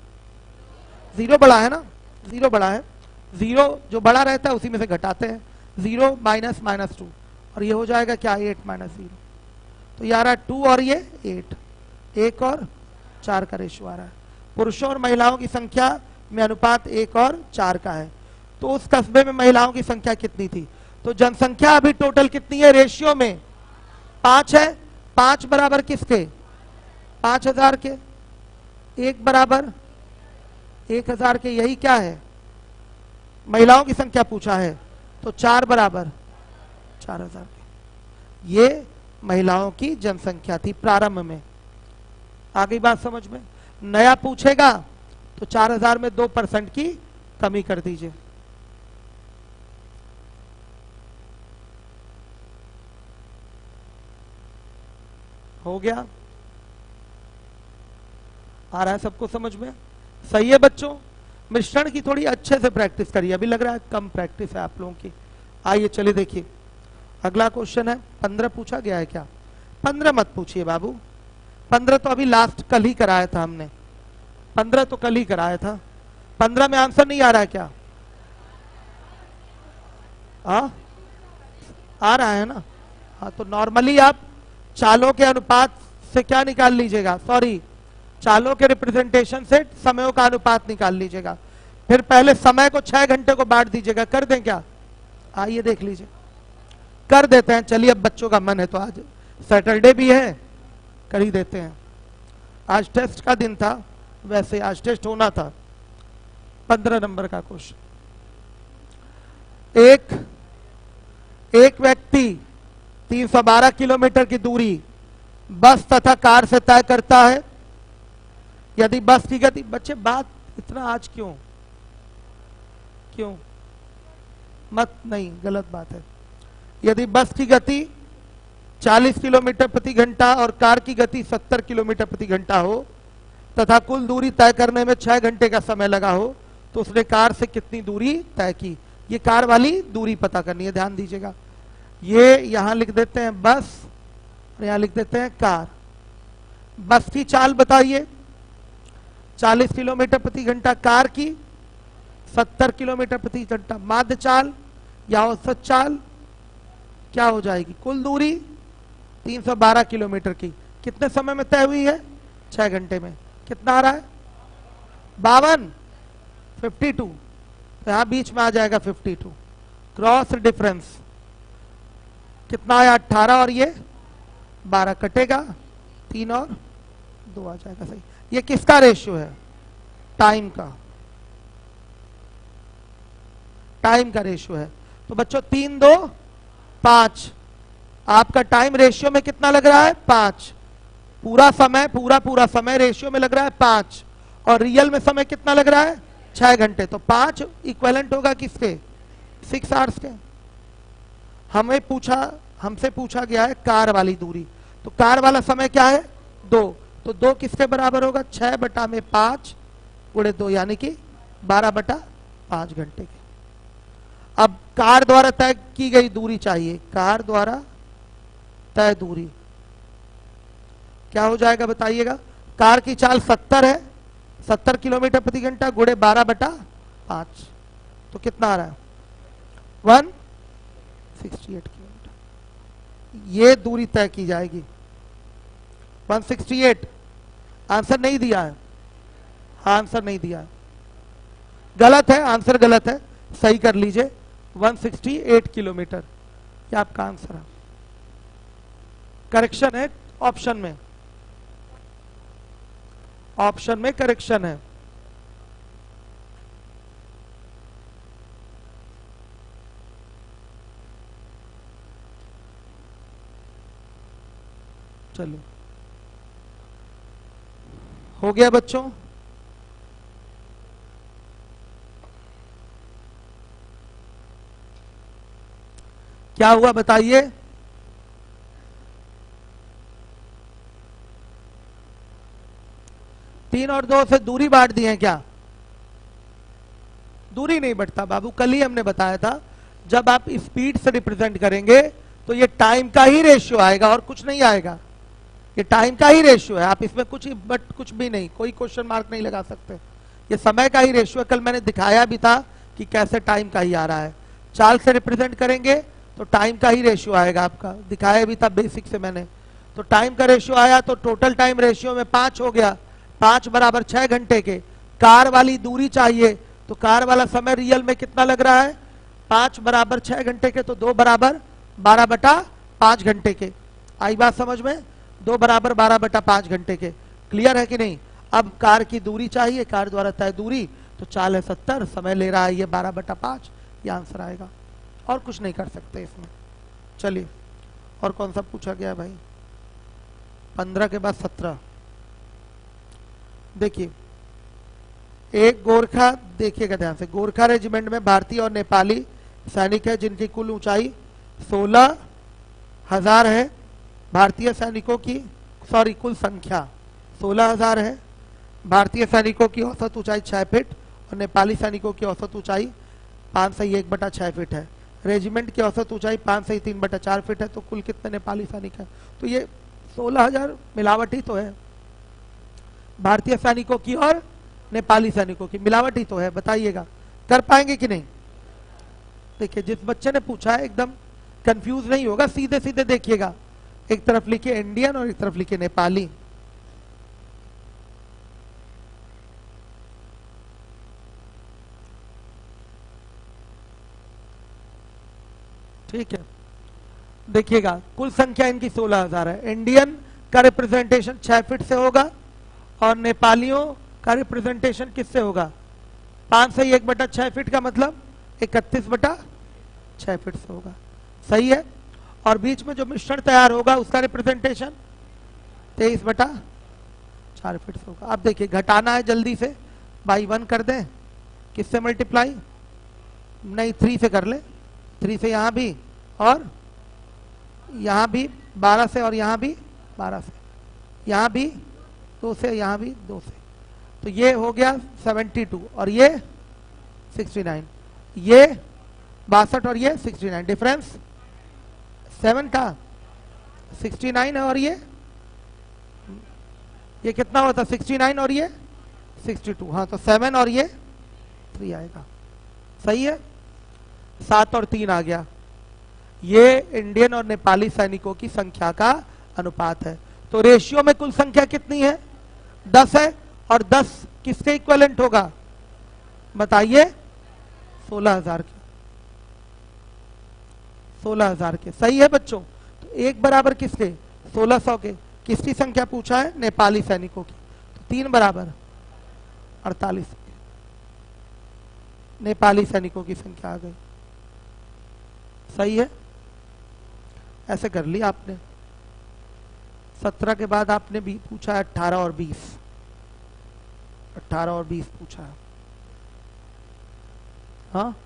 0 बड़ा है ना, 0 बड़ा है। 0 जो बड़ा रहता है उसी में से घटाते हैं, 0 -2, और ये हो जाएगा क्या? 8 - 0। तो ये आ रहा है 2 और ये 8, 1 और 4 का रेशियो आ रहा है। पुरुषों और महिलाओं की संख्या में अनुपात 1 और 4 का है। तो उस कस्बे में महिलाओं की संख्या कितनी थी? तो जनसंख्या अभी टोटल कितनी है? रेशियो में 5 है। 5 बराबर किसके? 5,000 के। 1 बराबर 1,000 के। यही क्या है? महिलाओं की संख्या पूछा है, तो 4 बराबर 4,000 के। ये महिलाओं की जनसंख्या थी प्रारंभ में। आ गई बात समझ में? नया पूछेगा तो 4,000 में 2% की कमी कर दीजिए। हो गया? आ रहा है सबको समझ में? सही है बच्चों? मिश्रण की थोड़ी अच्छे से प्रैक्टिस करिए, अभी लग रहा है कम प्रैक्टिस है आप लोगों की। आइए चलिए देखिए, अगला क्वेश्चन है। 15 पूछा गया है क्या? 15 मत पूछिए बाबू, 15 तो अभी लास्ट कल ही कराया था हमने। 15 तो कल ही कराया था। 15 में आंसर नहीं आ रहा है क्या? आ रहा है ना? हाँ, तो नॉर्मली आप चालों के अनुपात से क्या निकाल लीजिएगा? सॉरी, चालों के रिप्रेजेंटेशन से समयों का अनुपात निकाल लीजिएगा। फिर पहले समय को 6 घंटे को बांट दीजिएगा। कर दें क्या? आइए देख लीजिए, कर देते हैं। चलिए, अब बच्चों का मन है तो आज सैटरडे भी है, कर ही देते हैं। आज टेस्ट का दिन था, वैसे आज टेस्ट होना था। 15 नंबर का क्वेश्चन। एक व्यक्ति 312 किलोमीटर की दूरी बस तथा कार से तय करता है। यदि बस की गति, बच्चे बात इतना आज क्यों मत, नहीं गलत बात है। यदि बस की गति 40 किलोमीटर प्रति घंटा और कार की गति 70 किलोमीटर प्रति घंटा हो तथा कुल दूरी तय करने में 6 घंटे का समय लगा हो, तो उसने कार से कितनी दूरी तय की? ये कार वाली दूरी पता करनी है, ध्यान दीजिएगा। ये यहां लिख देते हैं बस और यहां लिख देते हैं कार। बस की चाल बताइए 40 किलोमीटर प्रति घंटा, कार की 70 किलोमीटर प्रति घंटा। माध्य चाल या औसत चाल क्या हो जाएगी? कुल दूरी 312 किलोमीटर की कितने समय में तय हुई है? 6 घंटे में। कितना आ रहा है? 52, 52। तो यहां बीच में आ जाएगा 52। क्रॉस डिफरेंस कितना आया? 18 और ये 12 कटेगा, 3 और 2 आ जाएगा। सही। ये किसका रेशियो है? टाइम का। टाइम का रेशियो है। तो बच्चों 3, 2, 5। आपका टाइम रेशियो में कितना लग रहा है? 5। पूरा समय रेशियो में लग रहा है 5, और रियल में समय कितना लग रहा है? 6 घंटे। तो 5 इक्विवेलेंट होगा किसके? 6 आवर्स के। हमसे पूछा गया है कार वाली दूरी, तो कार वाला समय क्या है? 2। तो 2 किसके बराबर होगा? 6/5 × 2 यानी कि 12/5 घंटे के। अब कार द्वारा तय की गई दूरी चाहिए। कार द्वारा तय दूरी क्या हो जाएगा बताइएगा? कार की चाल 70 है, 70 किलोमीटर प्रति घंटा × 12/5, तो कितना आ रहा है? 168 किलोमीटर। ये दूरी तय की जाएगी। 168। आंसर नहीं दिया है, आंसर नहीं दिया है, गलत है, आंसर गलत है, सही कर लीजिए। 168 किलोमीटर ये आपका आंसर है। करेक्शन है ऑप्शन में। ऑप्शन में करेक्शन है। चलो हो गया बच्चों। क्या हुआ बताइए। तीन और दो से दूरी बांट दी है क्या? दूरी नहीं बढ़ता बाबू, कल ही हमने बताया था जब आप स्पीड से रिप्रेजेंट करेंगे तो ये टाइम का ही रेशियो आएगा और कुछ नहीं आएगा। ये टाइम का ही रेशियो है, आप इसमें कुछ भी नहीं, कोई क्वेश्चन मार्क नहीं लगा सकते। ये समय का ही रेशियो है, कल मैंने दिखाया भी था कि कैसे टाइम का ही आ रहा है। चाल से रिप्रेजेंट करेंगे तो टाइम का ही रेशियो आएगा, आपका दिखाया भी था बेसिक से मैंने। तो टाइम का रेशियो आया तो टोटल टाइम रेशियो में 5 हो गया, 5 बराबर 6 घंटे के। कार वाली दूरी चाहिए तो कार वाला समय रियल में कितना लग रहा है? 5 बराबर 6 घंटे के, तो 2 बराबर 12/5 घंटे के। आई बात समझ में? 2 बराबर 12/5 घंटे के। क्लियर है कि नहीं? अब कार की दूरी चाहिए, कार द्वारा तय दूरी, तो चाल है 70, समय ले रहा है ये 12/5, ये आंसर आएगा। और कुछ नहीं कर सकते इसमें। चलिए और कौन सा पूछा गया भाई? 15 के बाद 17। देखिए एक गोरखा, देखिएगा ध्यान से, गोरखा रेजिमेंट में भारतीय और नेपाली सैनिक है जिनकी कुल ऊंचाई 16,000 है। भारतीय सैनिकों की कुल संख्या 16,000 है। भारतीय सैनिकों की औसत ऊंचाई 6 फीट और नेपाली सैनिकों की औसत ऊंचाई 5 से 1/6 फीट है। रेजिमेंट की औसत ऊंचाई 5 से 3/4 फीट है। तो कुल कितने नेपाली सैनिक है? तो ये 16,000 मिलावट ही तो है, भारतीय सैनिकों की और नेपाली सैनिकों की मिलावट ही तो है। बताइएगा कर पाएंगे कि नहीं? देखिए जिस बच्चे ने पूछा है एकदम कंफ्यूज नहीं होगा, सीधे सीधे देखिएगा। एक तरफ लिखिए इंडियन और एक तरफ लिखिए नेपाली। ठीक है, देखिएगा कुल संख्या इनकी 16,000 है। इंडियन का रिप्रेजेंटेशन 6 फीट से होगा और नेपालियों का रिप्रेजेंटेशन किससे होगा? 5 से 1/6 फीट का मतलब 31/6 फीट से होगा। सही है। और बीच में जो मिश्रण तैयार होगा उसका रिप्रेजेंटेशन 23/4 फीट से होगा। अब देखिए घटाना है जल्दी से, बाई 1 कर दें। किससे मल्टीप्लाई? नहीं 3 से कर ले। 3 से यहाँ भी और यहाँ भी 12 से और यहाँ भी 12 से, यहाँ भी 2 से, यहाँ भी 2 से। तो ये हो गया 72 और ये 69, ये 62 और ये 69। डिफरेंस 7 का 69 है और ये कितना होता? 69 और ये 62। हाँ तो 7 और ये 3 आएगा। सही है। 7 और 3 आ गया। ये इंडियन और नेपाली सैनिकों की संख्या का अनुपात है। तो रेशियो में कुल संख्या कितनी है? 10 है। और 10 किसके इक्विवेलेंट होगा बताइए? 16,000 के। 16,000 के। सही है बच्चों। तो एक बराबर किसके? 1600 के। किसकी संख्या पूछा है? नेपाली सैनिकों की। तो 3 बराबर 48 नेपाली सैनिकों की संख्या आ गई। सही है। ऐसे कर लिया आपने। 17 के बाद आपने भी पूछा है 18 और 20। 18 और 20 पूछा है। हाँ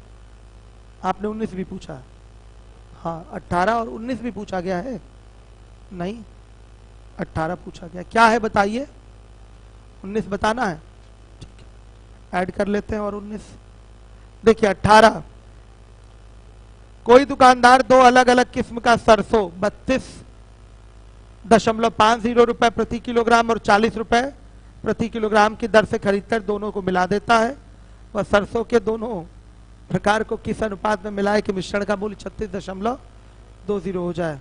आपने 19 भी पूछा है। हाँ 18 और 19 भी पूछा गया है। नहीं 18 पूछा गया। क्या है बताइए? 19 बताना है। ठीक है ऐड कर लेते हैं। और 19 देखिए 18, कोई दुकानदार 2 अलग अलग किस्म का सरसों 32.50 रुपए प्रति किलोग्राम और 40 रुपए प्रति किलोग्राम की दर से खरीदकर दोनों को मिला देता है। वह सरसों के दोनों प्रकार को किस अनुपात में मिलाए कि मिश्रण का मूल्य 36.20 हो जाए?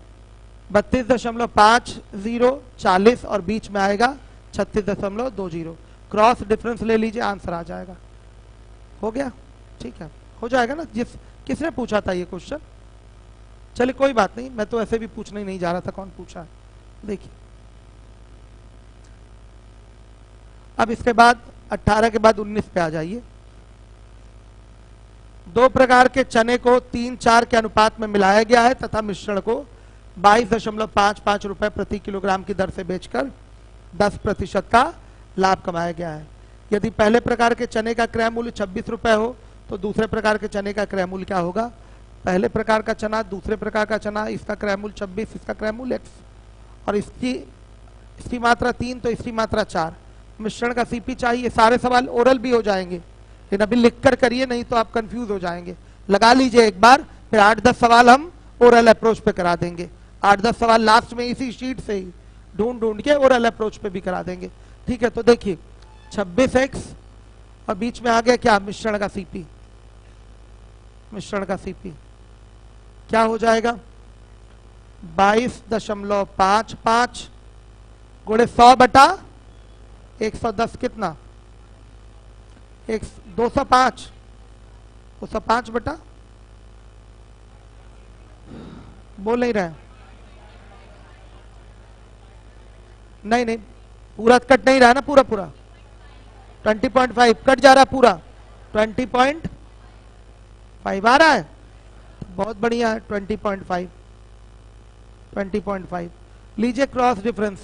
32.50, 40 और बीच में आएगा 36.20। क्रॉस डिफरेंस ले लीजिए, आंसर आ जाएगा। हो गया? ठीक है हो जाएगा ना। किसने पूछा था ये क्वेश्चन? चलिए कोई बात नहीं, मैं तो ऐसे भी पूछने ही नहीं जा रहा था कौन पूछा है। देखिए अब इसके बाद 18 के बाद 19 पे आ जाइए। दो प्रकार के चने को 3-4 के अनुपात में मिलाया गया है तथा मिश्रण को 22.55 रुपए प्रति किलोग्राम की दर से बेचकर 10% का लाभ कमाया गया है। यदि पहले प्रकार के चने का क्रय मूल्य 26 रुपए हो तो दूसरे प्रकार के चने का क्रय मूल्य क्या होगा? पहले प्रकार का चना, दूसरे प्रकार का चना, इसका क्रय मूल्य 26, इसका क्रय मूल्य x, और इसकी मात्रा 3 तो इसकी मात्रा 4। मिश्रण का सीपी चाहिए। सारे सवाल ओरल भी हो जाएंगे, लेकिन अभी लिख कर करिए, नहीं तो आप कंफ्यूज हो जाएंगे। लगा लीजिए एक बार, फिर 8-10 सवाल हम ओरल अप्रोच पे करा देंगे। 8-10 सवाल लास्ट में इसी शीट से ही ढूंढ के ओरल अप्रोच पे भी करा देंगे। ठीक है, तो देखिए 26x और बीच में आ गया क्या? मिश्रण का सीपी। मिश्रण का सीपी क्या हो जाएगा? 22.55 गुणे 100/110 कितना? 205। 205 बटा, बोल नहीं रहे? नहीं, पूरा कट नहीं रहा ना, पूरा 20.5 कट जा रहा है पूरा। 20.5 आ रहा है, बहुत बढ़िया है। 20.5 लीजिए क्रॉस डिफरेंस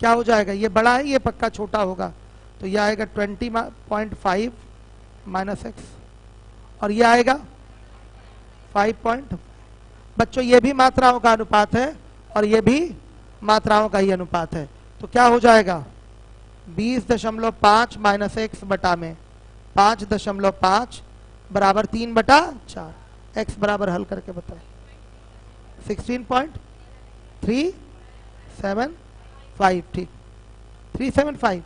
क्या हो जाएगा? ये बड़ा है, ये पक्का छोटा होगा, तो ये आएगा 20.5 माइनस x, और ये आएगा 5. बच्चों ये भी मात्राओं का अनुपात है और ये भी मात्राओं का ही अनुपात है, तो क्या हो जाएगा? 20.5 माइनस x बटा में 5.5 बराबर 3/4। x बराबर हल करके बताए। 16.375। ठीक, 375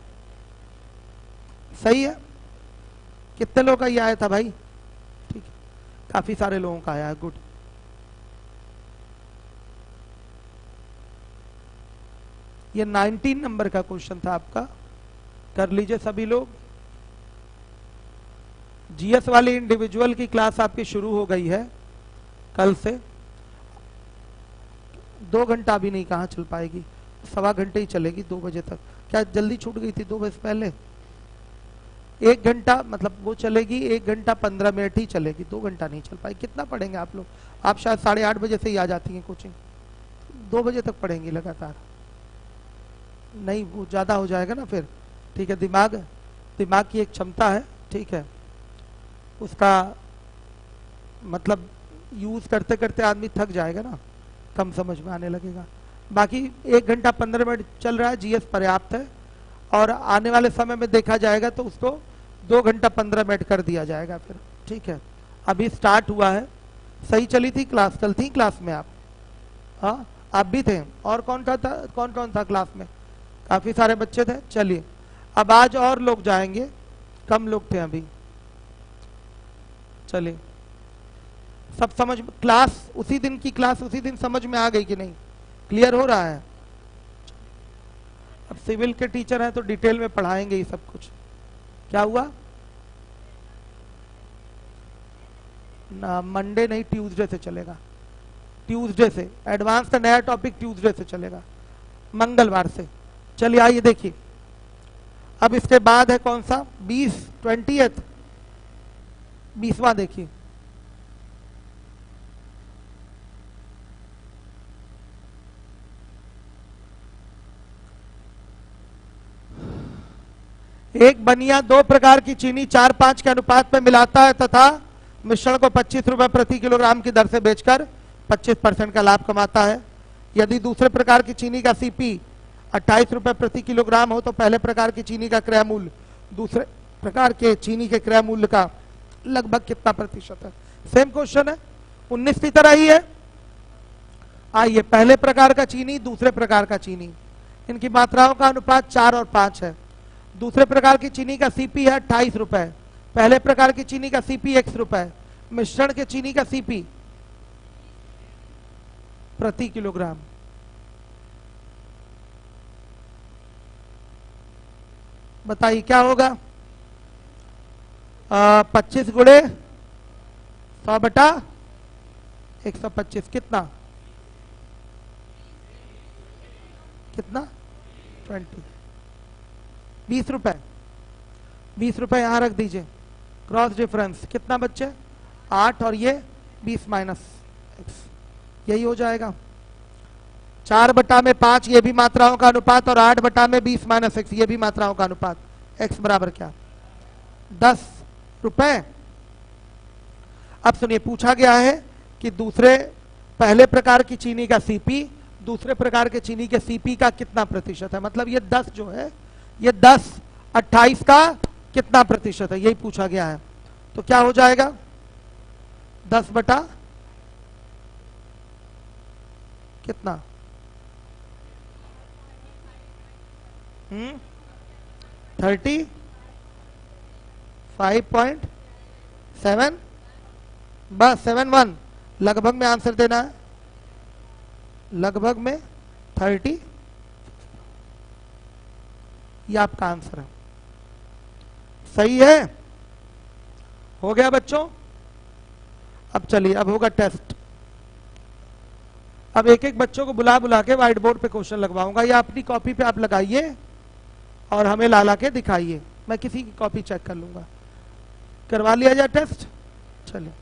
सही है। कितने लोगों का ये आया था भाई? ठीक है, काफी सारे लोगों का आया है, गुड। ये 19 नंबर का क्वेश्चन था आपका, कर लीजिए सभी लोग। जीएस वाली इंडिविजुअल की क्लास आपकी शुरू हो गई है कल से। 2 घंटा भी नहीं, कहाँ चल पाएगी, 1.25 घंटे ही चलेगी 2 बजे तक। क्या जल्दी छूट गई थी 2 बजे पहले? 1 घंटा मतलब वो चलेगी, 1 घंटा 15 मिनट ही चलेगी, 2 घंटा नहीं चल पाएगी। कितना पढ़ेंगे आप लोग? आप शायद 8:30 बजे से ही आ जाती हैं कोचिंग, 2 बजे तक पढ़ेंगी लगातार। नहीं, वो ज्यादा हो जाएगा ना फिर। ठीक है, दिमाग की एक क्षमता है, ठीक है, उसका मतलब यूज करते करते आदमी थक जाएगा ना, कम समझ में आने लगेगा। बाकी 1 घंटा 15 मिनट चल रहा है, जीएस पर्याप्त है, और आने वाले समय में देखा जाएगा तो उसको 2 घंटा 15 मिनट कर दिया जाएगा फिर। ठीक है, अभी स्टार्ट हुआ है। सही चली थी क्लास? कल थी क्लास में आप? हाँ, आप भी थे। और कौन कौन था क्लास में? काफी सारे बच्चे थे। चलिए, अब आज और लोग जाएंगे, कम लोग थे अभी। चलिए, सब समझ, क्लास उसी दिन की क्लास उसी दिन समझ में आ गई कि नहीं? क्लियर हो रहा है? अब सिविल के टीचर हैं तो डिटेल में पढ़ाएंगे ये सब कुछ। क्या हुआ ना? मंडे नहीं, ट्यूसडे से चलेगा। ट्यूसडे से एडवांस का नया टॉपिक ट्यूसडे से चलेगा, मंगलवार से। चलिए आइए देखिए, अब इसके बाद है कौन सा? 20वां देखिए। एक बनिया 2 प्रकार की चीनी 4-5 के अनुपात में मिलाता है तथा मिश्रण को 25 रुपए प्रति किलोग्राम की दर से बेचकर 25% का लाभ कमाता है। यदि दूसरे प्रकार की चीनी का सीपी 28 रुपए प्रति किलोग्राम हो तो पहले प्रकार की चीनी का क्रय मूल्य दूसरे प्रकार के चीनी के क्रय मूल्य का लगभग कितना प्रतिशत है? सेम क्वेश्चन है, 19 की तरह ही है। आइए, पहले प्रकार का चीनी, दूसरे प्रकार का चीनी, इनकी मात्राओं का अनुपात 4 और 5 है। दूसरे प्रकार की चीनी का सीपी है 28 रुपए, पहले प्रकार की चीनी का सीपी x रुपए, मिश्रण के चीनी का सीपी प्रति किलोग्राम। बताइए क्या होगा? 25 गुणे 100/125 कितना? 20। ₹20, ₹20 यहां रख दीजिए। क्रॉस डिफरेंस कितना बच्चे? 8 और ये 20 माइनस एक्स, यही हो जाएगा। 4/5 ये भी मात्राओं का अनुपात और 8/20 माइनस एक्स ये भी मात्राओं का अनुपात। एक्स बराबर क्या? ₹10। अब सुनिए, पूछा गया है कि पहले प्रकार की चीनी का सीपी दूसरे प्रकार के चीनी के सीपी का कितना प्रतिशत है। मतलब ये 10 जो है, ये 10 28 का कितना प्रतिशत है, यही पूछा गया है। तो क्या हो जाएगा? 10 बटा कितना? 35.7, बस 71। लगभग में आंसर देना है, लगभग में 30। ये आपका आंसर है, सही है। हो गया बच्चों। अब चलिए, अब होगा टेस्ट। अब एक एक बच्चों को बुला बुला के व्हाइट बोर्ड पे क्वेश्चन लगवाऊंगा, या अपनी कॉपी पे आप लगाइए और हमें ला ला के दिखाइए। मैं किसी की कॉपी चेक कर लूंगा। करवा लिया जाए टेस्ट। चलिए,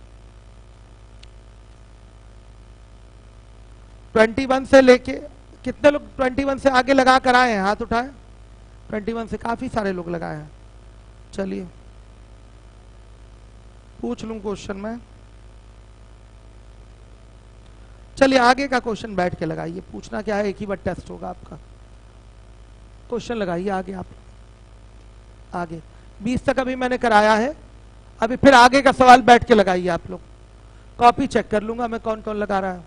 21 से लेके कितने लोग 21 से आगे लगा कर आए हैं? हाथ उठाए। 21 से काफी सारे लोग लगाए हैं। चलिए पूछ लूं क्वेश्चन में। चलिए आगे का क्वेश्चन बैठ के लगाइए। पूछना क्या है, एक ही बार टेस्ट होगा आपका। क्वेश्चन लगाइए आगे आप। आगे 20 तक अभी मैंने कराया है, अभी फिर आगे का सवाल बैठ के लगाइए आप लोग। कॉपी चेक कर लूंगा मैं कौन कौन लगा रहा है।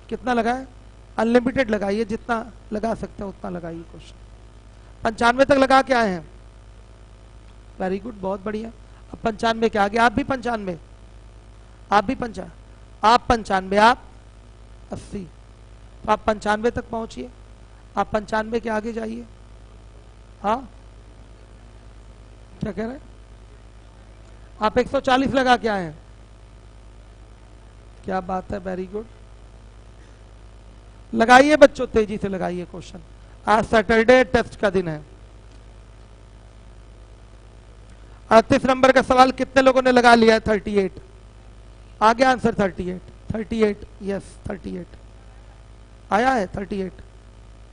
कितना लगाए? अनलिमिटेड लगाइए, जितना लगा सकते हैं उतना लगाइए क्वेश्चन। 95 तक लगा के आए हैं, वेरी गुड, बहुत बढ़िया। अब 95 के आगे आप भी 95, आप भी 95, आप 95, आप 80, तो आप 95 तक पहुंचिए। आप 95 के आगे जाइए। हाँ क्या कह रहे हैं? आप 140 लगा के आए हैं, क्या बात है, वेरी गुड। लगाइए बच्चों, तेजी से लगाइए क्वेश्चन। आज सैटरडे टेस्ट का दिन है। 38 नंबर का सवाल कितने लोगों ने लगा लिया है? 38। आगे आंसर 38, 38, यस 38 आया है। 38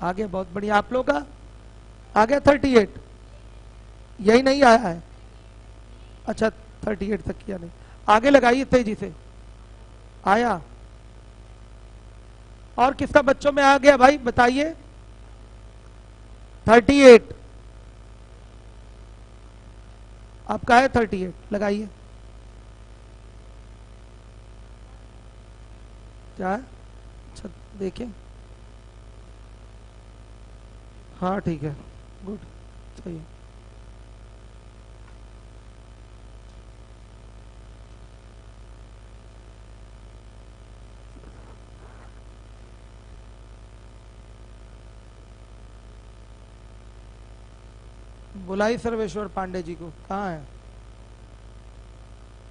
आगे, बहुत बढ़िया। आप लोग का आ गया 38? यही नहीं आया है? अच्छा 38 तक किया नहीं, आगे लगाइए तेजी से। आया? और किसका बच्चों में आ गया भाई बताइए? 38 आपका है। 38 लगाइए। क्या है? अच्छा देखिए, हाँ ठीक है, गुड, सही है। बुलाई सर्वेश्वर पांडे जी को, कहाँ है?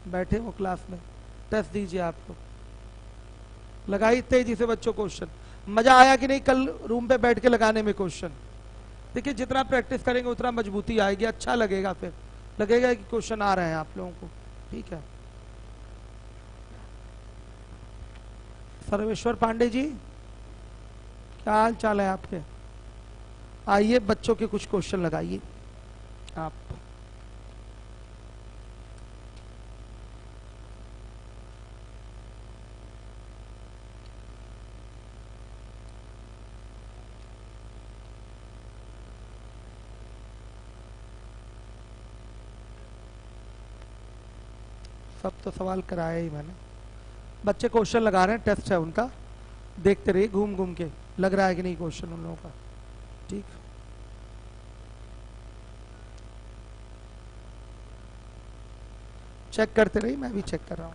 बैठे वो क्लास में। टेस्ट दीजिए आप लोग, लगाइए तेजी से बच्चों क्वेश्चन। मजा आया कि नहीं कल रूम पे बैठ के लगाने में क्वेश्चन? देखिए जितना प्रैक्टिस करेंगे उतना मजबूती आएगी, अच्छा लगेगा, फिर लगेगा कि क्वेश्चन आ रहे हैं आप लोगों को। ठीक है, सर्वेश्वर पांडे जी क्या हाल चाल है आपके? आइए बच्चों के कुछ क्वेश्चन लगाइए आप। सब तो सवाल कराया ही मैंने। बच्चे क्वेश्चन लगा रहे हैं, टेस्ट है उनका, देखते रहिए घूम घूम के लग रहा है कि नहीं क्वेश्चन उन लोगों का। ठीक, चेक करते रहिए, मैं भी चेक कर रहा हूं।